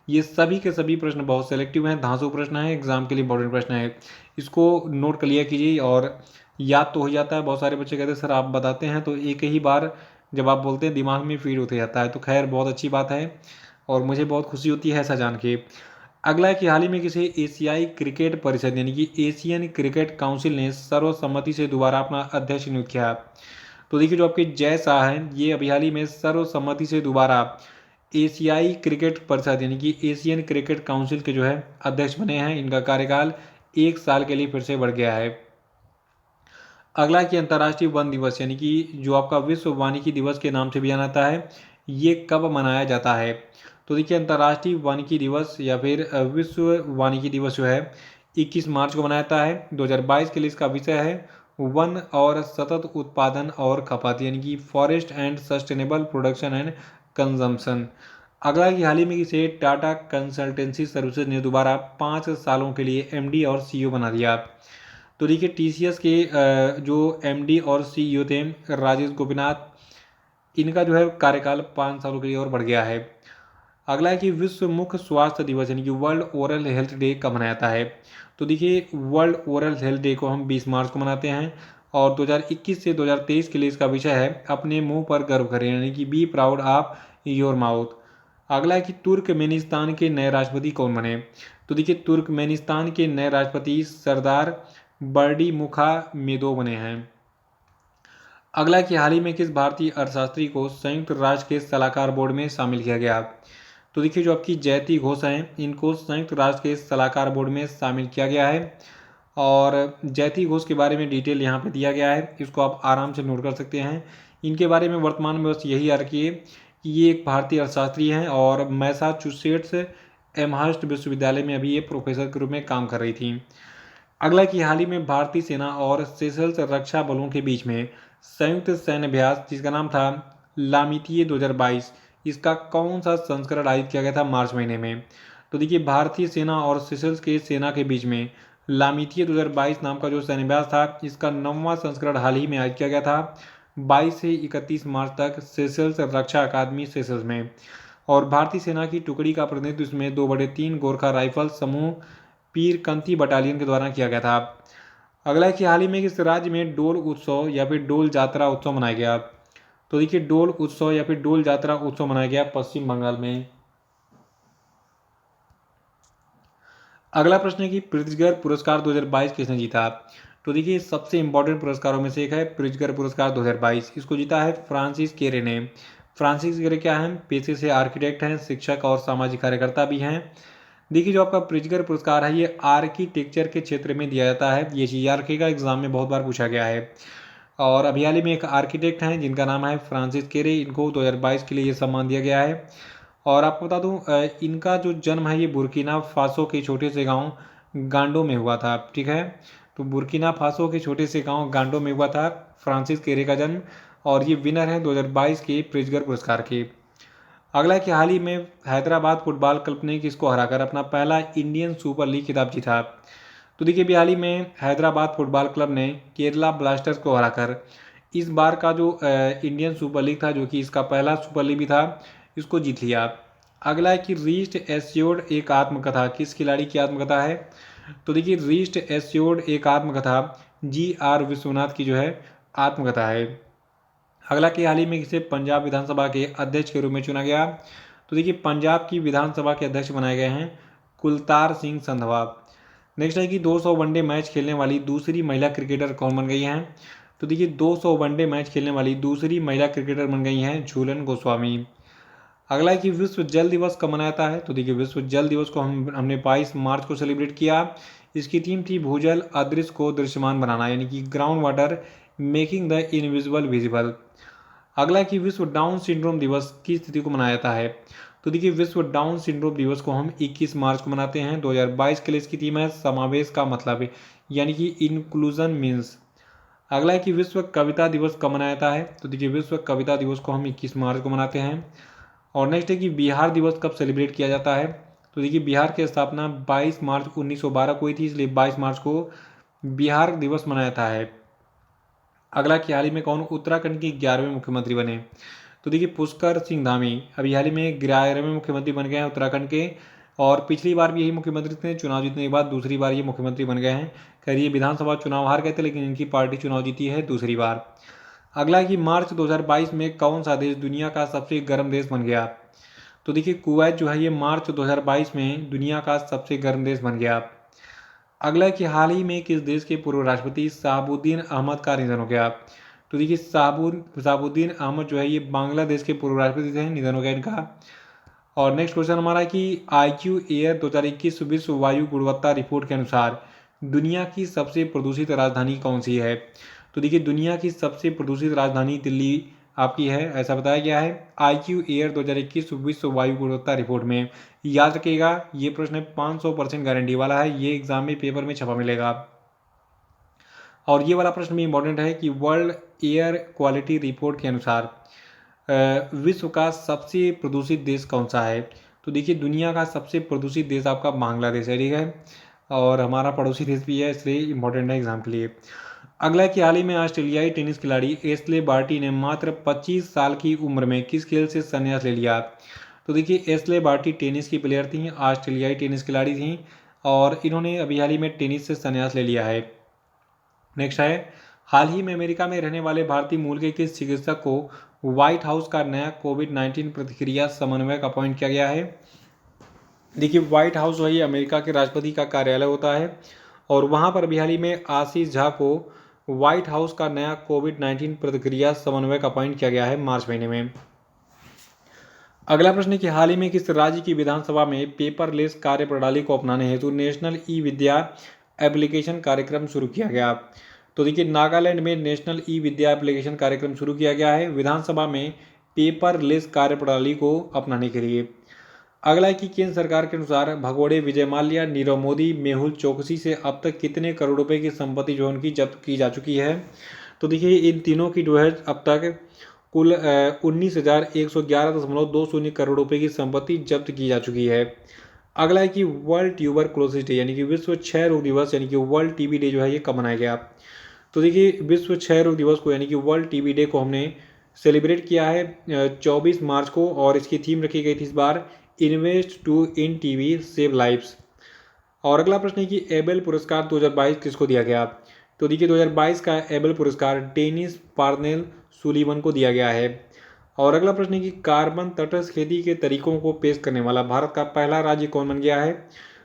ये सभी के सभी प्रश्न बहुत सेलेक्टिव हैं, धांसू प्रश्न है, एग्जाम के लिए इंपॉर्टेंट प्रश्न है। इसको नोट कर लिया कीजिए और याद तो हो जाता है। बहुत सारे बच्चे कहते हैं सर आप बताते हैं तो एक ही बार जब आप बोलते हैं दिमाग में फीड होते जाता है, तो खैर बहुत अच्छी बात है और मुझे बहुत खुशी होती है ऐसा जान के। अगला है कि हाल ही में किसी एशियाई क्रिकेट परिषद यानी कि एशियन क्रिकेट काउंसिल ने सर्वसम्मति से दोबारा अपना अध्यक्ष नियुक्त किया। तो देखिए जो आपके जय शाह हैं ये अभी हाल ही में सर्वसम्मति से दोबारा एशियाई क्रिकेट परिषद यानी कि एशियन क्रिकेट काउंसिल के जो है अध्यक्ष बने हैं। इनका कार्यकाल 1 साल के लिए फिर से बढ़ गया है। अगला कि अंतर्राष्ट्रीय वन दिवस यानी कि जो आपका विश्व वानिकी दिवस के नाम से भी जाना जाता है ये कब मनाया जाता है। तो देखिए अंतर्राष्ट्रीय वानिकी दिवस या फिर विश्व वानिकी दिवस जो है 21 मार्च को मनाया जाता है 2022 के लिए। इसका विषय है वन और सतत उत्पादन और खपत यानी कि forest and sustainable production and consumption. अगला कि हाल ही में किसे टाटा कंसल्टेंसी सर्विसेज ने दोबारा 5 सालों के लिए एमडी और सीईओ बना दिया। तो देखिए टीसीएस के जो एमडी और सीईओ थे राजेश गोपीनाथ, इनका जो है कार्यकाल 5 सालों के लिए और बढ़ गया है। अगला है कि विश्व मुख स्वास्थ्य दिवस यानी कि वर्ल्ड ओरल हेल्थ डे कब मनाया जाता है। तो देखिए वर्ल्ड ओरल हेल्थ डे को हम 20 मार्च को मनाते हैं और 2021 से 2023 के लिए इसका विषय है अपने मुंह पर गर्व करें यानी कि be proud of your mouth. अगला है कि तुर्कमेनिस्तान के नए राष्ट्रपति कौन बने। तो देखिए तुर्कमेनिस्तान के नए राष्ट्रपति सरदार बर्डी मुखा मेदो बने हैं। अगला कि हाल ही में किस भारतीय अर्थशास्त्री को संयुक्त राष्ट्र के सलाहकार बोर्ड में शामिल किया गया। तो देखिए जो आपकी जयति घोष हैं इनको संयुक्त राष्ट्र के सलाहकार बोर्ड में शामिल किया गया है और जयति घोष के बारे में डिटेल यहाँ पे दिया गया है, इसको आप आराम से नोट कर सकते हैं। इनके बारे में वर्तमान में बस यही याद रखिए कि ये एक भारतीय अर्थशास्त्री हैं और मैसाचुसेट्स एमहर्स्ट विश्वविद्यालय में अभी ये प्रोफेसर के रूप में काम कर रही थी। अगला कि हाल ही में भारतीय सेना और सेशल्स रक्षा बलों के बीच में संयुक्त सैन्य अभ्यास जिसका नाम था लामितीय 2022, इसका कौन सा संस्करण आयोजित किया गया था मार्च महीने में। तो देखिए भारतीय सेना और सेशल्स के सेना के बीच में लामितीय 2022 नाम का जो सैन्य अभ्यास था इसका 9वां संस्करण हाल ही में आयोजित किया गया था 22 से 31 मार्च तक सेशल्स रक्षा अकादमी सेशल्स में। और भारतीय सेना की टुकड़ी का प्रतिनिधित्व इसमें 2/3 गोरखा राइफल समूह पीरकंती बटालियन के द्वारा किया गया था। अगला है कि हाल ही में किस राज्य में डोल उत्सव या फिर डोल जात्रा उत्सव मनाया गया। तो देखिए डोल उत्सव या फिर डोल जात्रा उत्सव मनाया गया पश्चिम बंगाल में। अगला प्रश्न है कि प्रित्जकर पुरस्कार 2022 किसने जीता। तो देखिए सबसे इंपॉर्टेंट पुरस्कारों में से एक है प्रित्जकर पुरस्कार 2022, इसको जीता है फ्रांसिस केरे ने। फ्रांसिस केरे क्या हैं, पेशे से आर्किटेक्ट हैं, शिक्षक और सामाजिक कार्यकर्ता भी हैं। देखिए जो आपका प्रित्जकर पुरस्कार है ये आर्किटेक्चर के क्षेत्र में दिया जाता है, ये चीज़ याद रखिएगा, एग्जाम में बहुत बार पूछा गया है। और अभी हाल ही में एक आर्किटेक्ट हैं जिनका नाम है फ्रांसिस केरे, इनको 2022 के लिए ये सम्मान दिया गया है। और आपको बता दूं इनका जो जन्म है ये बुर्किना फासो के छोटे से गांव गांडो में हुआ था। ठीक है, तो बुर्किना फासो के छोटे से गांव गांडो में हुआ था फ्रांसिस केरे का जन्म। और ये विनर हैं 2022 के प्रिज्गर पुरस्कार के। अगला है कि हाल ही में हैदराबाद फुटबॉल क्लब ने किसको हराकर अपना पहला इंडियन सुपर लीग खिताब जीता। तो देखिए अभी हाल ही में हैदराबाद फुटबॉल क्लब ने केरला ब्लास्टर्स को हराकर इस बार का जो इंडियन सुपर लीग था, जो कि इसका पहला सुपर लीग भी था, इसको जीत लिया। अगला है कि रीस्ट एस्योर्ड एक आत्मकथा, किस खिलाड़ी की आत्मकथा है। तो देखिए रीस्ट एस्योर्ड एक आत्मकथा GR विश्वनाथ की जो है आत्मकथा है। अगला कि हाल ही में किसे पंजाब विधानसभा के अध्यक्ष के रूप में चुना गया। तो देखिए पंजाब की विधानसभा के अध्यक्ष बनाए गए हैं कुलतार सिंह संधवा। नेक्स्ट है कि 200 वनडे मैच खेलने वाली दूसरी महिला क्रिकेटर कौन बन गई हैं। तो देखिए 200 वनडे मैच खेलने वाली दूसरी महिला क्रिकेटर बन गई हैं झूलन गोस्वामी। अगला है कि विश्व जल दिवस कब मनाया जाता है। तो देखिए विश्व जल दिवस को हमने 22 मार्च को सेलिब्रेट किया। इसकी थीम थी भूजल अदृश्य को दृश्यमान बनाना, यानी कि ground water making the invisible visible. अगला है कि विश्व डाउन सिंड्रोम दिवस की तिथि को मनाया जाता है। तो देखिए विश्व डाउन सिंड्रोम दिवस को हम 21 मार्च को मनाते हैं 2022 के लिए। इसकी थीम है समावेश का मतलब, यानी कि इंक्लूजन मीन्स। अगला है कि विश्व कविता दिवस कब मनाया जाता है। तो देखिए विश्व कविता दिवस को हम 21 मार्च को मनाते हैं। और नेक्स्ट है कि बिहार दिवस कब सेलिब्रेट किया जाता है। तो देखिए बिहार की स्थापना 22 मार्च 1912 को हुई थी, इसलिए 22 मार्च को बिहार दिवस मनाया जाता है। अगला कि हाल ही में कौन उत्तराखंड के 11वें मुख्यमंत्री बने। तो देखिए पुष्कर सिंह धामी अभी हाल ही में 11वें मुख्यमंत्री बन गए हैं उत्तराखंड के। और पिछली बार भी यही मुख्यमंत्री थे, चुनाव जीतने के बाद दूसरी बार ये मुख्यमंत्री बन गए हैं। खैर ये विधानसभा चुनाव हार गए थे, लेकिन इनकी पार्टी चुनाव जीती है दूसरी बार। अगला कि मार्च 2022 में कौन सा देश दुनिया का सबसे गर्म देश बन गया। तो देखिए कुवैत जो है ये मार्च 2022 में दुनिया का सबसे गर्म देश बन गया। अगला कि हाल ही में किस देश के पूर्व राष्ट्रपति शहाबुद्दीन अहमद का निधन हो गया। तो देखिए शहाबुद्दीन अहमद जो है ये बांग्लादेश के पूर्व राष्ट्रपति थे, निधन हो गया इनका। और नेक्स्ट क्वेश्चन हमारा कि IQ एयर 2021 विश्व वायु गुणवत्ता रिपोर्ट के अनुसार दुनिया की सबसे प्रदूषित राजधानी कौन सी है। तो देखिए दुनिया की सबसे प्रदूषित राजधानी दिल्ली आपकी है, ऐसा बताया गया है IQ एयर 2021 विश्व वायु गुणवत्ता रिपोर्ट में। याद रखिएगा ये प्रश्न 500% गारंटी वाला है, ये एग्जाम में पेपर में छपा मिलेगा। और ये वाला प्रश्न भी इंपॉर्टेंट है कि वर्ल्ड एयर क्वालिटी रिपोर्ट के अनुसार विश्व का सबसे प्रदूषित देश कौन सा है। तो देखिए दुनिया का सबसे प्रदूषित देश आपका बांग्लादेश है, ठीक है, और हमारा पड़ोसी देश भी है, इसलिए इंपॉर्टेंट है एग्जाम के लिए। अगला कि हाल ही में ऑस्ट्रेलियाई टेनिस खिलाड़ी एश्ले बार्टी ने मात्र 25 साल की उम्र में किस खेल से संन्यास ले लिया। तो देखिए एश्ले बार्टी टेनिस की प्लेयर थी, ऑस्ट्रेलियाई टेनिस खिलाड़ी थी, और इन्होंने अभी हाल ही में टेनिस से संन्यास ले लिया है। नेक्स्ट है हाल ही में अमेरिका में रहने वाले भारतीय मूल के किस चिकित्सक को व्हाइट हाउस का नया कोविड-19 प्रतिक्रिया समन्वयक अपॉइंट किया गया है। देखिए व्हाइट हाउस वही अमेरिका के राष्ट्रपति का कार्यालय होता है, और वहाँ पर अभी हाल ही में आशीष झा को व्हाइट हाउस का नया कोविड-19 प्रतिक्रिया समन्वयक अपॉइंट किया गया है मार्च महीने में। अगला प्रश्न है कि हाल ही में किस राज्य की विधानसभा में पेपरलेस कार्य प्रणाली को अपनाने हेतु नेशनल ई विद्या एप्लीकेशन कार्यक्रम शुरू किया गया। तो देखिए नागालैंड में नेशनल ई विद्या एप्लीकेशन कार्यक्रम शुरू किया गया है विधानसभा में पेपरलेस कार्य प्रणाली को अपनाने के लिए। अगला है कि केंद्र सरकार के अनुसार भगोड़े विजय माल्या, नीरव मोदी, मेहुल चोकसी से अब तक कितने करोड़ रुपए की संपत्ति जो उनकी जब्त की जा चुकी है। तो देखिए इन तीनों की जो है अब तक कुल 19,111.20 करोड़ रुपए की संपत्ति जब्त की जा चुकी है। अगला है कि वर्ल्ड ट्यूबरक्लोसिस डे यानी कि विश्व क्षय रोग दिवस यानी कि वर्ल्ड टीबी डे जो है ये कब मनाया गया। तो देखिए विश्व क्षय रोग दिवस को यानी कि वर्ल्ड टीबी डे को हमने सेलिब्रेट किया है 24 मार्च को, और इसकी थीम रखी गई थी इस बार invest to in TB save lives. और अगला प्रश्न है कि एबेल पुरस्कार 2022 किसको दिया गया। तो देखिए 2022 का एबेल पुरस्कार डेनिस पार्नेल सुलीवन को दिया गया है। और अगला प्रश्न है कि कार्बन तटस्थ खेती के तरीकों को पेश करने वाला भारत का पहला राज्य कौन बन गया है।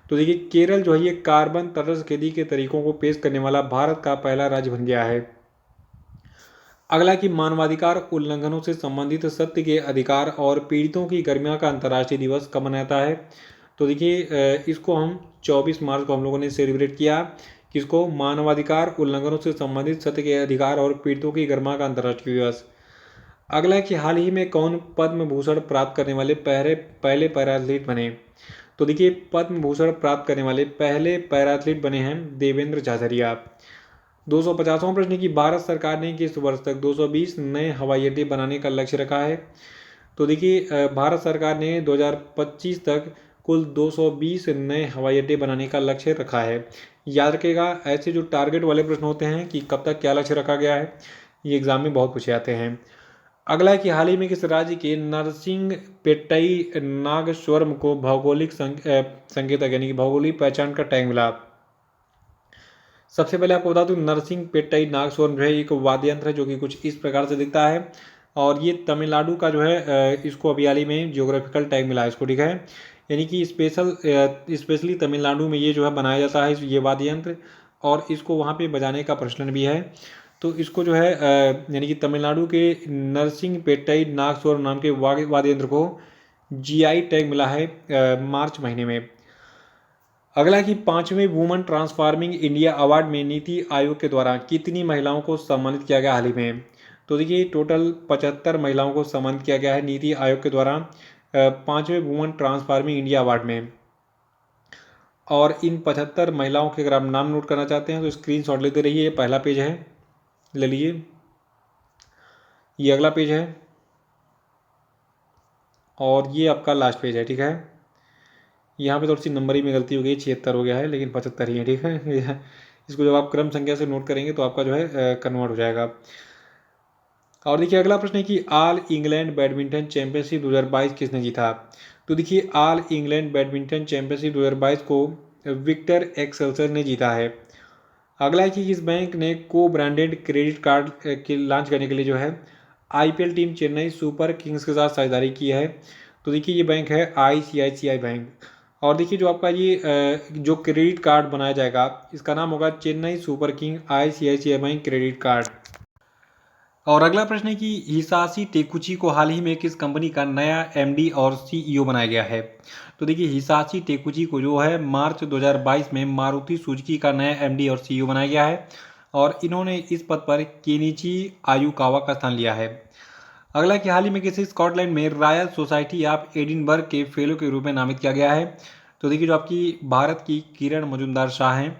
तो देखिए केरल जो है ये कार्बन तटस्थ खेती के तरीकों को पेश करने वाला भारत का पहला राज्य बन गया है। अगला कि मानवाधिकार उल्लंघनों से संबंधित सत्य के अधिकार और पीड़ितों की गरिमा का अंतर्राष्ट्रीय दिवस कब मनाता है। तो देखिए इसको हम 24 मार्च को हम लोगों ने सेलिब्रेट किया, किसको, मानवाधिकार उल्लंघनों से संबंधित सत्य के अधिकार और पीड़ितों की गरिमा का अंतर्राष्ट्रीय दिवस। अगला कि हाल ही में कौन पद्म भूषण प्राप्त करने वाले पहले पैरा एथलीट बने। तो देखिए पद्म भूषण प्राप्त करने वाले पहले पैरा एथलीट बने हैं देवेंद्र झाझरिया। 250वां प्रश्न है कि भारत सरकार ने किस वर्ष तक 220 नए हवाई अड्डे बनाने का लक्ष्य रखा है। तो देखिए भारत सरकार ने 2025 तक कुल 220 नए हवाई अड्डे बनाने का लक्ष्य रखा है। याद रखिएगा, ऐसे जो टारगेट वाले प्रश्न होते हैं कि कब तक क्या लक्ष्य रखा गया है, ये एग्जाम में बहुत पूछे जाते हैं। अगला है कि हाल ही में किस राज्य के नरसिंह पेट्टई नागस्वरम को भौगोलिक संकेतक यानी कि भौगोलिक पहचान का टैग मिला। सबसे पहले आपको बता दूं, नरसिंह पेट्टई नागस्वरम जो है एक वाद्य यंत्र है जो कि कुछ इस प्रकार से दिखता है, और ये तमिलनाडु का जो है इसको अभी हाल ही में जियोग्राफिकल टैग मिला है इसको, ठीक है। यानी कि स्पेशली तमिलनाडु में ये जो है बनाया जाता है ये वाद्य यंत्र, और इसको वहाँ पे बजाने का प्रचलन भी है। तो इसको जो है यानी कि तमिलनाडु के नरसिंह पेट्टई नागस्वरम नाम के वाद्य यंत्र को जीआई टैग मिला है मार्च महीने में। अगला कि 5वें वुमेन ट्रांसफॉर्मिंग इंडिया अवार्ड में नीति आयोग के द्वारा कितनी महिलाओं को सम्मानित किया गया हाल ही में। तो देखिए टोटल 75 महिलाओं को सम्मानित किया गया है नीति आयोग के द्वारा 5वें वुमेन ट्रांसफॉर्मिंग इंडिया अवार्ड में। और इन 75 महिलाओं के अगर आप नाम नोट करना चाहते हैं तो स्क्रीनशॉट लेते रहिए। ये पहला पेज है, ले लीजिए। ये अगला पेज है, और ये आपका लास्ट पेज है, ठीक है। यहाँ पे थोड़ी सी नंबरिंग में गलती हो गई, 76 हो गया है लेकिन 75 ही है, ठीक है। इसको जब आप क्रम संख्या से नोट करेंगे तो आपका जो है कन्वर्ट हो जाएगा। और देखिए अगला प्रश्न है कि ऑल इंग्लैंड बैडमिंटन चैंपियनशिप 2022 किसने जीता। तो देखिए ऑल इंग्लैंड बैडमिंटन चैंपियनशिप 2022 को विक्टर एक्सेल्सन ने जीता है। अगला है कि इस बैंक ने को ब्रांडेड क्रेडिट कार्ड के लॉन्च करने के लिए जो है IPL team Chennai super Kings के साथ साझेदारी की है। तो देखिए ये बैंक है आईसीआईसीआई बैंक। और देखिए जो आपका ये जो क्रेडिट कार्ड बनाया जाएगा इसका नाम होगा Chennai super king ICICI bank credit card. और अगला प्रश्न है कि हिसाशी टेकुची को हाल ही में किस कंपनी का नया एमडी और सीईओ बनाया गया है। तो देखिए हिसाशी टेकुची को जो है मार्च 2022 में मारुति सुजुकी का नया एमडी और सीईओ बनाया गया है, और इन्होंने इस पद पर केनिची आयुकावा का स्थान लिया है। अगला कि हाल ही में किसी स्कॉटलैंड में रॉयल सोसाइटी ऑफ एडिनबर्ग के फेलो के रूप में नामित किया गया है। तो देखिए जो आपकी भारत की किरण मजुमदार शाह हैं,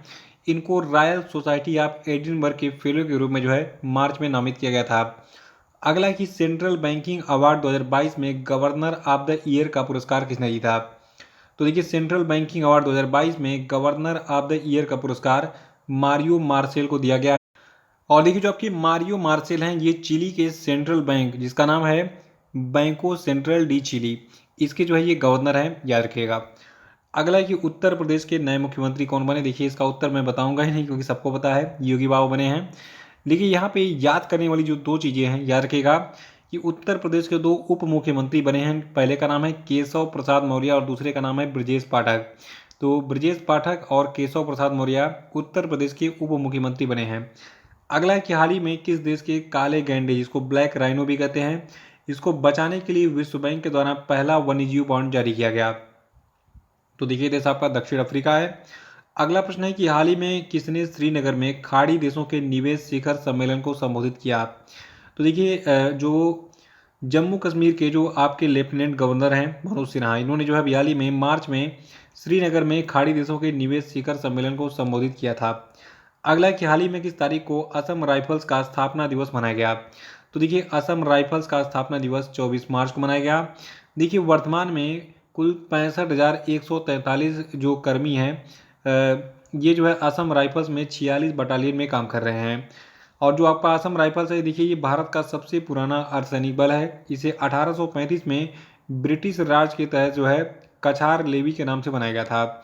इनको रॉयल सोसाइटी ऑफ एडिनबर्ग के फेलो के रूप में जो है मार्च में नामित किया गया था। अगला कि सेंट्रल बैंकिंग अवार्ड 2022 में गवर्नर ऑफ द ईयर का पुरस्कार किसने जीता। तो देखिए सेंट्रल बैंकिंग अवार्ड 2022 में गवर्नर ऑफ द ईयर का पुरस्कार मारियो मार्सेल को दिया गया। और देखिए जो आपके मारियो मार्सेल हैं ये चिली के सेंट्रल बैंक जिसका नाम है बैंको सेंट्रल डी चिली, इसके जो है ये गवर्नर हैं, याद रखिएगा। अगला है कि उत्तर प्रदेश के नए मुख्यमंत्री कौन बने। देखिए इसका उत्तर मैं बताऊंगा ही नहीं क्योंकि सबको पता है, योगी बाबा बने हैं। देखिए यहाँ पे याद करने वाली जो दो चीज़ें हैं, याद रखिएगा कि उत्तर प्रदेश के दो उप मुख्यमंत्री बने हैं। पहले का नाम है केशव प्रसाद मौर्य और दूसरे का नाम है ब्रजेश पाठक। तो ब्रजेश पाठक और केशव प्रसाद मौर्य उत्तर प्रदेश के उप मुख्यमंत्री बने हैं। अगला है कि हाल ही में किस देश के काले गैंडे जिसको ब्लैक राइनो भी कहते हैं, इसको बचाने के लिए विश्व बैंक के द्वारा पहला वन्यजीव बॉन्ड जारी किया गया। तो देखिए देश आपका दक्षिण अफ्रीका है। अगला प्रश्न है कि हाल ही में किसने श्रीनगर में खाड़ी देशों के निवेश शिखर सम्मेलन को संबोधित किया। तो देखिए जो जम्मू कश्मीर के जो आपके लेफ्टिनेंट गवर्नर हैं मनोज सिन्हा, इन्होंने जो है हाल ही में मार्च में श्रीनगर में खाड़ी देशों के निवेश शिखर सम्मेलन को संबोधित किया था। अगला है कि हाल ही में किस तारीख को असम राइफल्स का स्थापना दिवस मनाया गया। तो देखिए असम राइफल्स का स्थापना दिवस 24 मार्च को मनाया गया। देखिए वर्तमान में कुल 65,143 जो कर्मी हैं ये जो है असम राइफल्स में 46 बटालियन में काम कर रहे हैं। और जो आपका असम राइफल्स है देखिए ये भारत का सबसे पुराना अर्धसैनिक बल है। इसे 1835 में ब्रिटिश राज के तहत जो है कछार लेवी के नाम से बनाया गया था।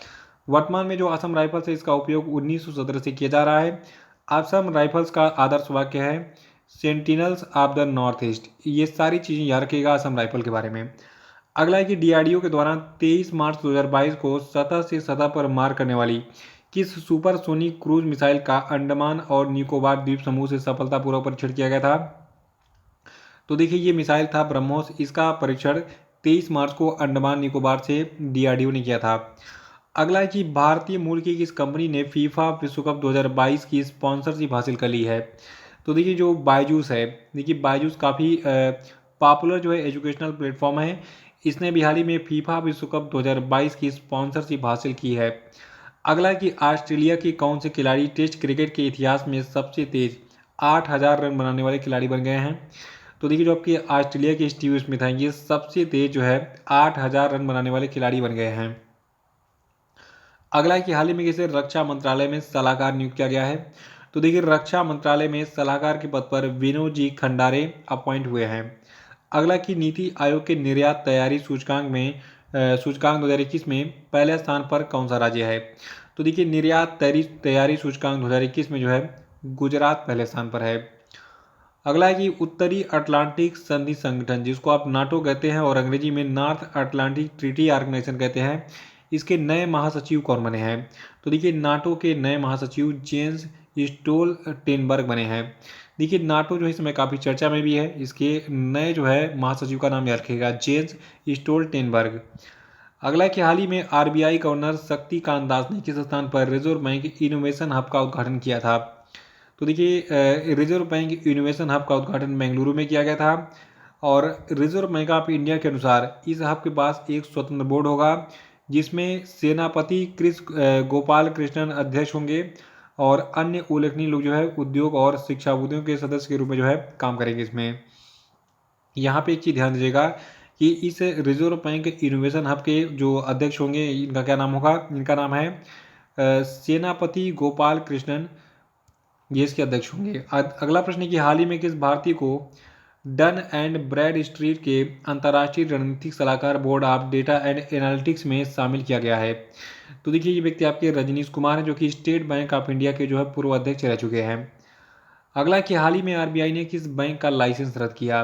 वर्तमान में जो असम राइफल्स है इसका उपयोग 1917 से किया जा रहा है। असम राइफल्स का आदर्श वाक्य है sentinels of the north east. ये सारी चीज़ें याद रखिएगा असम राइफल के बारे में। अगला है कि डीआरडीओ के द्वारा 23 मार्च 2022 को सतह से सतह पर मार करने वाली किस सुपरसोनिक क्रूज मिसाइल का अंडमान और निकोबार द्वीप समूह से सफलतापूर्वक परीक्षण किया गया था। तो देखिए ये मिसाइल था ब्रह्मोस। इसका परीक्षण 23 मार्च को अंडमान निकोबार से डीआरडीओ ने किया था। अगला है कि भारतीय मूल की किस कंपनी ने फीफा विश्व कप 2022 की स्पॉन्सरशिप हासिल कर ली है। तो देखिए जो बायजूस है, देखिए बायजूस काफ़ी पॉपुलर जो है एजुकेशनल प्लेटफॉर्म है। इसने भी हाल ही में फीफा विश्व कप 2022 की स्पॉन्सरशिप हासिल की है। अगला कि ऑस्ट्रेलिया के कौन से खिलाड़ी टेस्ट क्रिकेट के इतिहास में सबसे तेज 8,000 रन बनाने वाले खिलाड़ी बन गए हैं। तो देखिए जो आपके ऑस्ट्रेलिया के स्टीव स्मिथ हैं ये सबसे तेज जो है 8,000 रन बनाने वाले खिलाड़ी बन गए हैं। अगला है कि हाल ही में किसे रक्षा मंत्रालय में सलाहकार नियुक्त किया गया है। तो देखिए रक्षा मंत्रालय में सलाहकार के पद पर विनोद जी खंडारे अपॉइंट हुए हैं। अगला कि नीति आयोग के निर्यात तैयारी सूचकांक में सूचकांक 2021 में पहले स्थान पर कौन सा राज्य है। तो देखिए निर्यात तैयारी सूचकांक 2021 में जो है गुजरात पहले स्थान पर है। अगला है कि उत्तरी अटलांटिक संधि संगठन जिसको आप नाटो कहते हैं और अंग्रेजी में नॉर्थ अटलांटिक ट्रीटी ऑर्गेनाइजेशन कहते हैं, इसके नए महासचिव कौन बने हैं। तो देखिए नाटो के नए महासचिव जेंस स्टोल्टेनबर्ग बने हैं। देखिए नाटो जो है इस समय काफ़ी चर्चा में भी है, इसके नए जो है महासचिव का नाम याद रखिएगा जेंस स्टोल्टेनबर्ग। अगला कि हाल ही में आरबीआई गवर्नर शक्तिकांत दास ने किस स्थान पर रिजर्व बैंक इनोवेशन हब का उद्घाटन किया था। तो देखिए रिजर्व बैंक इनोवेशन हब का उद्घाटन बेंगलुरु में किया गया था और रिजर्व बैंक ऑफ इंडिया के अनुसार इस हब के पास एक स्वतंत्र बोर्ड होगा जिसमें सेनापति गोपाल कृष्णन अध्यक्ष होंगे और अन्य उल्लेखनीय लोग जो है उद्योग और शिक्षाविदों के सदस्य के रूप में जो है काम करेंगे इसमें। यहाँ पे एक चीज़ ध्यान दीजिएगा कि इस रिजर्व बैंक इनोवेशन हब के जो अध्यक्ष होंगे इनका क्या नाम होगा, इनका नाम है सेनापति गोपाल कृष्णन, ये इसके अध्यक्ष होंगे। अगला प्रश्न है कि हाल ही में किस भारतीय को डन एंड ब्रैड स्ट्रीट के अंतर्राष्ट्रीय रणनीतिक सलाहकार board of data and analytics में शामिल किया गया है। तो देखिए ये व्यक्ति आपके रजनीश कुमार हैं जो कि स्टेट बैंक ऑफ इंडिया के जो है पूर्व अध्यक्ष रह चुके हैं। अगला कि हाल ही में आरबीआई ने किस बैंक का लाइसेंस रद्द किया।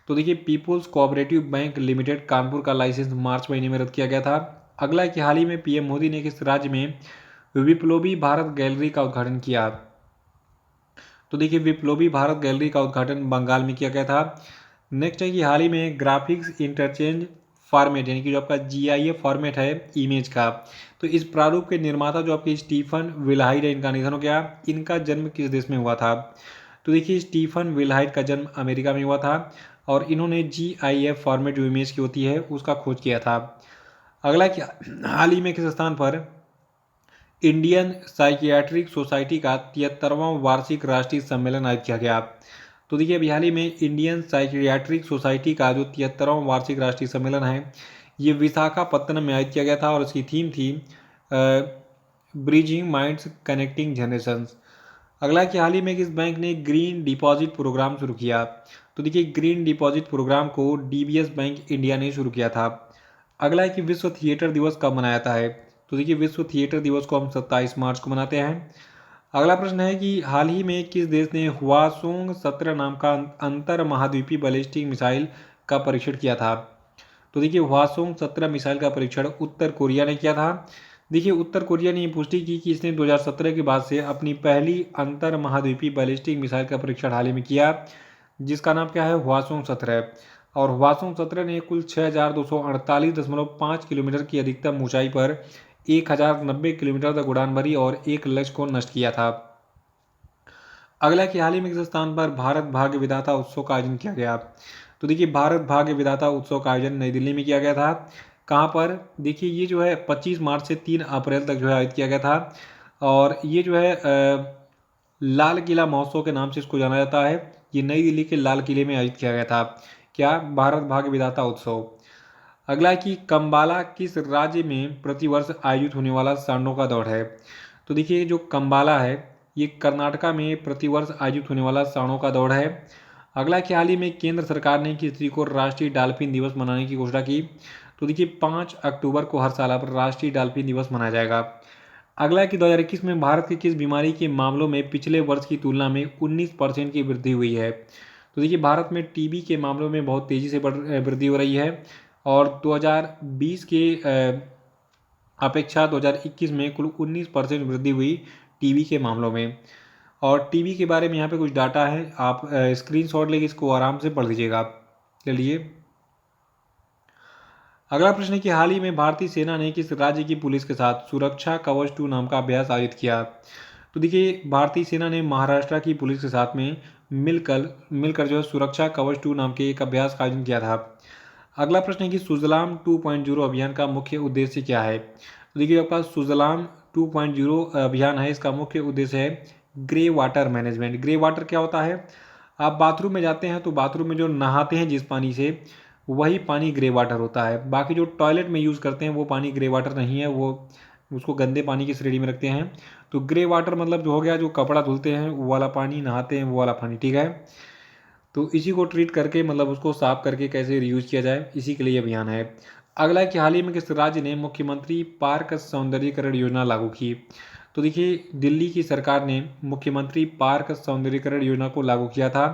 तो देखिए people's cooperative bank limited Kanpur का लाइसेंस मार्च महीने में रद्द किया गया था। अगला कि हाल ही में पीएम मोदी ने किस राज्य में विप्लवी भारत गैलरी का उद्घाटन किया। तो देखिए विप्लवी भारत गैलरी का उद्घाटन बंगाल में किया गया था। नेक्स्ट है कि हाल ही में ग्राफिक्स इंटरचेंज फॉर्मेट यानी कि जो आपका जीआईएफ फॉर्मेट है इमेज का, तो इस प्रारूप के निर्माता जो आपके स्टीफन विलहाइड है इनका निधन हो गया। इनका जन्म किस देश में हुआ था। तो देखिए स्टीफन विलहाइड का जन्म अमेरिका में हुआ था और इन्होंने जीआईएफ फॉर्मेट जो इमेज की होती है उसका खोज किया था। अगला क्या हाल ही में किस स्थान पर इंडियन साइकियाट्रिक सोसाइटी का 73वां वार्षिक राष्ट्रीय सम्मेलन आयोजित किया गया। तो देखिए अभी हाल ही में इंडियन साइकियाट्रिक सोसाइटी का जो 73वां वार्षिक राष्ट्रीय सम्मेलन है ये विशाखापत्तनम में आयोजित किया गया था और इसकी थीम थी ब्रिजिंग माइंड्स कनेक्टिंग जनरेशंस। अगला कि हाल ही में किस बैंक ने ग्रीन डिपॉजिट प्रोग्राम शुरू किया। तो देखिए ग्रीन डिपॉजिट प्रोग्राम को डीबीएस बैंक इंडिया ने शुरू किया था। अगला है कि विश्व थिएटर दिवस कब मनाया जाता है। तो देखिए विश्व थिएटर दिवस को हम 27 मार्च को मनाते हैं। अगला प्रश्न है कि हाल ही में किस देश ने हुआसोंग 17 नाम का अंतर महाद्वीपीय बैलिस्टिक मिसाइल का परीक्षण किया था। तो देखिए हुआसोंग 17 मिसाइल का परीक्षण उत्तर कोरिया ने किया था। देखिए उत्तर कोरिया ने ये पुष्टि की कि इसने 2017 के बाद से अपनी पहली अंतर महाद्वीपीय बैलिस्टिक मिसाइल का परीक्षण हाल ही में किया जिसका नाम क्या है हुआसोंग 17। और हुआसोंग 17 ने कुल 6,248.5 किलोमीटर की अधिकतम ऊंचाई पर 1,090 किलोमीटर तक उड़ान भरी और एक लक्ष्य को नष्ट किया था। अगला कि हाल ही में किस स्थान पर भारत भाग्य विधाता उत्सव का आयोजन किया गया। तो देखिए भारत भाग्य विधाता उत्सव का आयोजन नई दिल्ली में किया गया था। कहाँ पर, देखिए ये जो है 25 मार्च से 3 अप्रैल तक जो है आयोजित किया गया था और ये जो है लाल किला महोत्सव के नाम से इसको जाना जाता है। ये नई दिल्ली के लाल किले में आयोजित किया गया था, क्या, भारत भाग्य विधाता उत्सव। अगला कि कंबाला किस राज्य में प्रतिवर्ष आयोजित होने वाला सांडों का दौड़ है। तो देखिए जो कंबाला है ये कर्नाटका में प्रतिवर्ष आयोजित होने वाला सांडों का दौड़ है। अगला कि हाल ही में केंद्र सरकार ने किस तिथि को राष्ट्रीय डॉल्फिन दिवस मनाने की घोषणा की। तो देखिए 5 अक्टूबर को हर साल पर राष्ट्रीय डॉल्फिन दिवस मनाया जाएगा। अगला कि 2021 में भारत की किस बीमारी के मामलों में पिछले वर्ष की तुलना में 19% की वृद्धि हुई है। तो देखिए भारत में टीबी के मामलों में बहुत तेज़ी से वृद्धि हो रही है और 2020 के अपेक्षा 2021 में कुल 19% वृद्धि हुई टीबी के मामलों में। और टीबी के बारे में यहाँ पे कुछ डाटा है, आप स्क्रीनशॉट लेके इसको आराम से पढ़ लीजिएगा। चलिए अगला प्रश्न है कि हाल ही में भारतीय सेना ने किस राज्य की पुलिस के साथ सुरक्षा कवच 2 नाम का अभ्यास आयोजित किया। तो देखिए भारतीय सेना ने महाराष्ट्र की पुलिस के साथ में मिलकर जो है सुरक्षा कवच 2 नाम के एक अभ्यास का आयोजन किया था। अगला प्रश्न है कि सुजलाम 2.0 अभियान का मुख्य उद्देश्य क्या है। तो देखिए आपका सुजलाम 2.0 अभियान है, इसका मुख्य उद्देश्य है grey water management. Grey water क्या होता है? आप बाथरूम में जाते हैं तो बाथरूम में जो नहाते हैं जिस पानी से, वही पानी ग्रे वाटर होता है। बाकी जो टॉयलेट में यूज़ करते हैं वो पानी ग्रे वाटर नहीं है, वो उसको गंदे पानी की श्रेणी में रखते हैं। तो ग्रे वाटर मतलब जो हो गया, जो कपड़ा धुलते हैं वो वाला पानी, नहाते हैं वो वाला पानी, ठीक है। तो इसी को ट्रीट करके मतलब उसको साफ करके कैसे रीयूज किया जाए, इसी के लिए अभियान है। अगला है कि हाल ही में किस राज्य ने मुख्यमंत्री पार्क सौंदर्यीकरण योजना लागू की? तो देखिए, दिल्ली की सरकार ने मुख्यमंत्री पार्क सौंदर्यीकरण योजना को लागू किया था।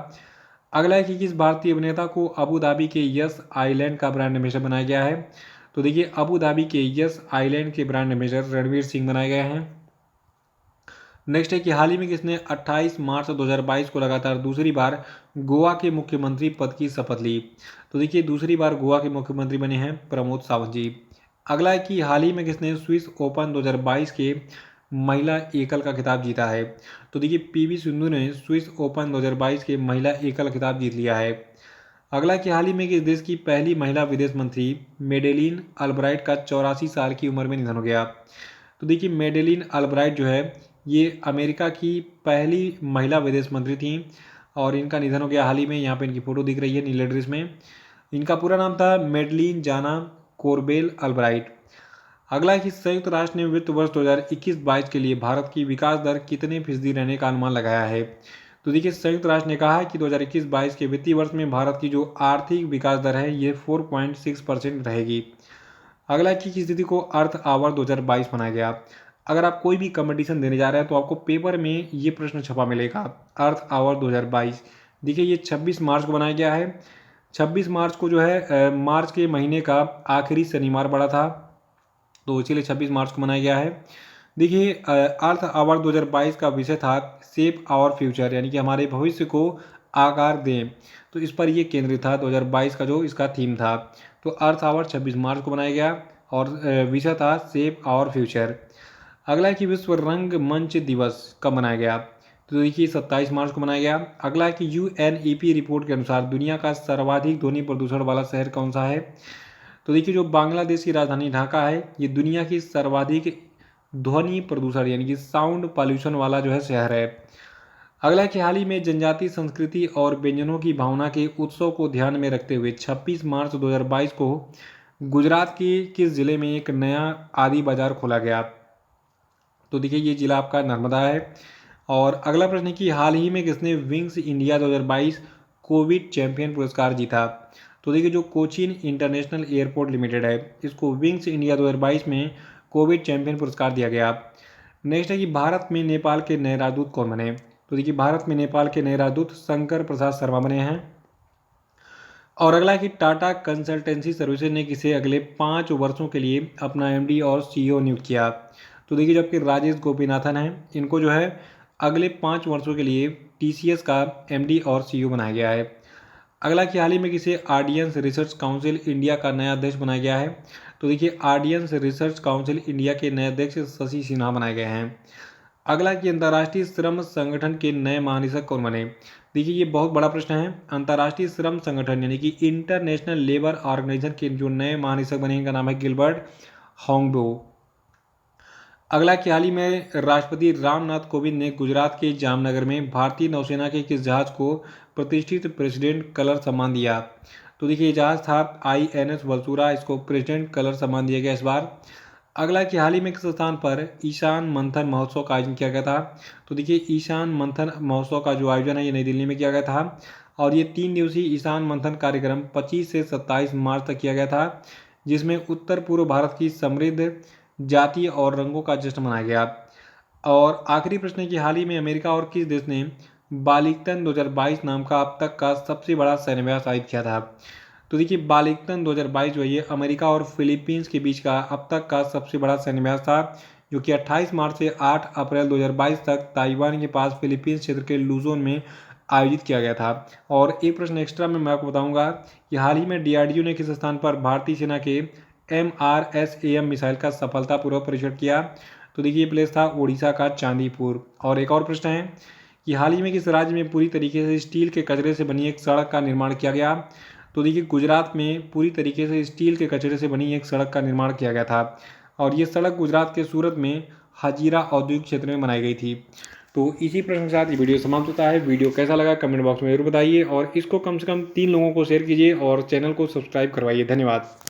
अगला है कि किस भारतीय अभिनेता को अबू धाबी के यस आइलैंड का ब्रांड एम्बेसडर बनाया गया है? तो देखिए, अबू धाबी के यस आइलैंड के ब्रांड एम्बेसडर रणवीर सिंह बनाए गए हैं। नेक्स्ट है कि हाल ही में किसने 28 मार्च 2022 को लगातार दूसरी बार गोवा के मुख्यमंत्री पद की शपथ ली? तो देखिए, दूसरी बार गोवा के मुख्यमंत्री बने हैं प्रमोद सावंत जी। अगला है कि हाल ही में किसने स्विस ओपन 2022 के महिला एकल का खिताब जीता है? तो देखिए, पीवी सिंधु ने स्विस ओपन 2022 के महिला एकल खिताब जीत लिया है। अगला कि हाल ही में किस देश की पहली महिला विदेश मंत्री मेडेलिन अल्ब्राइट का 84 साल की उम्र में निधन हो गया? तो देखिए, मेडेलिन अल्ब्राइट जो है ये अमेरिका की पहली महिला विदेश मंत्री थी और इनका निधन हो गया हाल ही में। यहाँ पे इनकी फ़ोटो दिख रही है नीले ड्रेस में। इनका पूरा नाम था मेडलिन जाना कोरबेल अल्ब्राइट। अगला है कि संयुक्त राष्ट्र ने वित्त वर्ष 2021-22 के लिए भारत की विकास दर कितने फीसदी रहने का अनुमान लगाया है? तो देखिए, संयुक्त राष्ट्र ने कहा है कि 2021-22 के वित्तीय वर्ष में भारत की जो आर्थिक विकास दर है ये 4.6% रहेगी। अगला है कि किस तिथि को अर्थ आवर 2022 मनाया गया? अगर आप कोई भी कंपटीशन देने जा रहे हैं तो आपको पेपर में ये प्रश्न छपा मिलेगा, अर्थ आवर 2022। देखिए, ये 26 मार्च को बनाया गया है। 26 मार्च को जो है मार्च के महीने का आखिरी शनिवार पड़ा था, तो इसीलिए 26 मार्च को मनाया गया है। देखिए, अर्थ आवर 2022 का विषय था शेप आवर फ्यूचर, यानी कि हमारे भविष्य को आकार दें। तो इस पर ये केंद्रित था 2022 का जो इसका थीम था। तो अर्थ आवर 26 मार्च को बनाया गया और विषय था शेप आवर फ्यूचर। अगला है कि विश्व रंगमंच दिवस कब मनाया गया? तो देखिए, 27 मार्च को मनाया गया। अगला है कि यूएनईपी रिपोर्ट के अनुसार दुनिया का सर्वाधिक ध्वनि प्रदूषण वाला शहर कौन सा है? तो देखिए, जो बांग्लादेश की राजधानी ढाका है ये दुनिया की सर्वाधिक ध्वनि प्रदूषण यानी कि साउंड पॉल्यूशन वाला जो है शहर है। अगला है कि हाल ही में जनजातीय संस्कृति और व्यंजनों की भावना के उत्सव को ध्यान में रखते हुए 26 मार्च 2022 को गुजरात के किस जिले में एक नया आदि बाजार खोला गया? तो देखिए, ये जिला आपका नर्मदा है। और अगला प्रश्न है कि हाल ही में किसने विंग्स इंडिया 2022 कोविड चैंपियन पुरस्कार जीता? तो देखिए, जो कोचीन इंटरनेशनल एयरपोर्ट लिमिटेड है इसको विंग्स इंडिया 2022 में कोविड चैंपियन पुरस्कार दिया गया। नेक्स्ट है कि भारत में नेपाल के नए राजदूत कौन बने? तो देखिए, भारत में नेपाल के नए राजदूत शंकर प्रसाद शर्मा बने हैं। और अगला है कि टाटा कंसल्टेंसी सर्विसेज ने किसे अगले 5 वर्षों के लिए अपना एमडी और सीईओ नियुक्त किया? तो देखिए, जबकि राजेश गोपीनाथन हैं इनको जो है अगले 5 वर्षों के लिए टीसीएस का एमडी और सीईओ बनाया गया है। अगला कि हाल ही में किसे ऑडियंस रिसर्च काउंसिल इंडिया का नया अध्यक्ष बनाया गया है? तो देखिए, ऑडियंस रिसर्च काउंसिल इंडिया के नए अध्यक्ष शशि सिन्हा बनाए गए हैं। अगला कि अंतर्राष्ट्रीय श्रम संगठन के नए महानिदेशक कौन बने? देखिए, ये बहुत बड़ा प्रश्न है। अंतर्राष्ट्रीय श्रम संगठन यानी कि इंटरनेशनल लेबर ऑर्गेनाइजेशन के जो नए महानिदेशक बने इनका नाम है गिलबर्ट होंगडो। अगला कि हाल ही में राष्ट्रपति रामनाथ कोविंद ने गुजरात के जामनगर में भारतीय नौसेना के किस जहाज को प्रतिष्ठित प्रेसिडेंट कलर सम्मान दिया? तो देखिए, ये जहाज था आईएनएस वलसुरा, इसको प्रेसिडेंट कलर सम्मान दिया गया इस बार। अगला कि हाल ही में किस स्थान पर ईशान मंथन महोत्सव का आयोजन किया गया था? तो देखिए, ईशान मंथन महोत्सव का जो आयोजन है ये नई दिल्ली में किया गया था और ये 3 दिवसीय ईशान मंथन कार्यक्रम 25 से 27 मार्च तक किया गया था, जिसमें उत्तर पूर्व भारत की समृद्ध जातीय और रंगों का जश्न मनाया गया। और आखिरी प्रश्न है कि हाल ही में अमेरिका और किस देश ने बालिकतन 2022 नाम का अब तक का सबसे बड़ा सैन्याभ्यास आयोजित किया था? तो देखिए, बालिकतन 2022 जो है ये अमेरिका और फिलीपींस के बीच का अब तक का सबसे बड़ा सैन्याभ्यास था, जो कि 28 मार्च से 8 अप्रैल 2022 तक ताइवान के पास फिलीपींस क्षेत्र के लुजोन में आयोजित किया गया था। और एक प्रश्न एक्स्ट्रा में मैं आपको बताऊंगा कि हाल ही में डीआरडीओ ने किस स्थान पर भारतीय सेना के MRSAM मिसाइल का सफलतापूर्वक परीक्षण किया? तो देखिए, ये प्लेस था उड़ीसा का चांदीपुर। और एक और प्रश्न है कि हाल ही में किस राज्य में पूरी तरीके से स्टील के कचरे से बनी एक सड़क का निर्माण किया गया? तो देखिए, गुजरात में पूरी तरीके से स्टील के कचरे से बनी एक सड़क का निर्माण किया गया था और ये सड़क गुजरात के सूरत में हाजीरा औद्योगिक क्षेत्र में बनाई गई थी। तो इसी प्रश्न के साथ ये वीडियो समाप्त होता है। वीडियो कैसा लगा कमेंट बॉक्स में ज़रूर बताइए और इसको कम से कम 3 लोगों को शेयर कीजिए और चैनल को सब्सक्राइब करवाइए। धन्यवाद।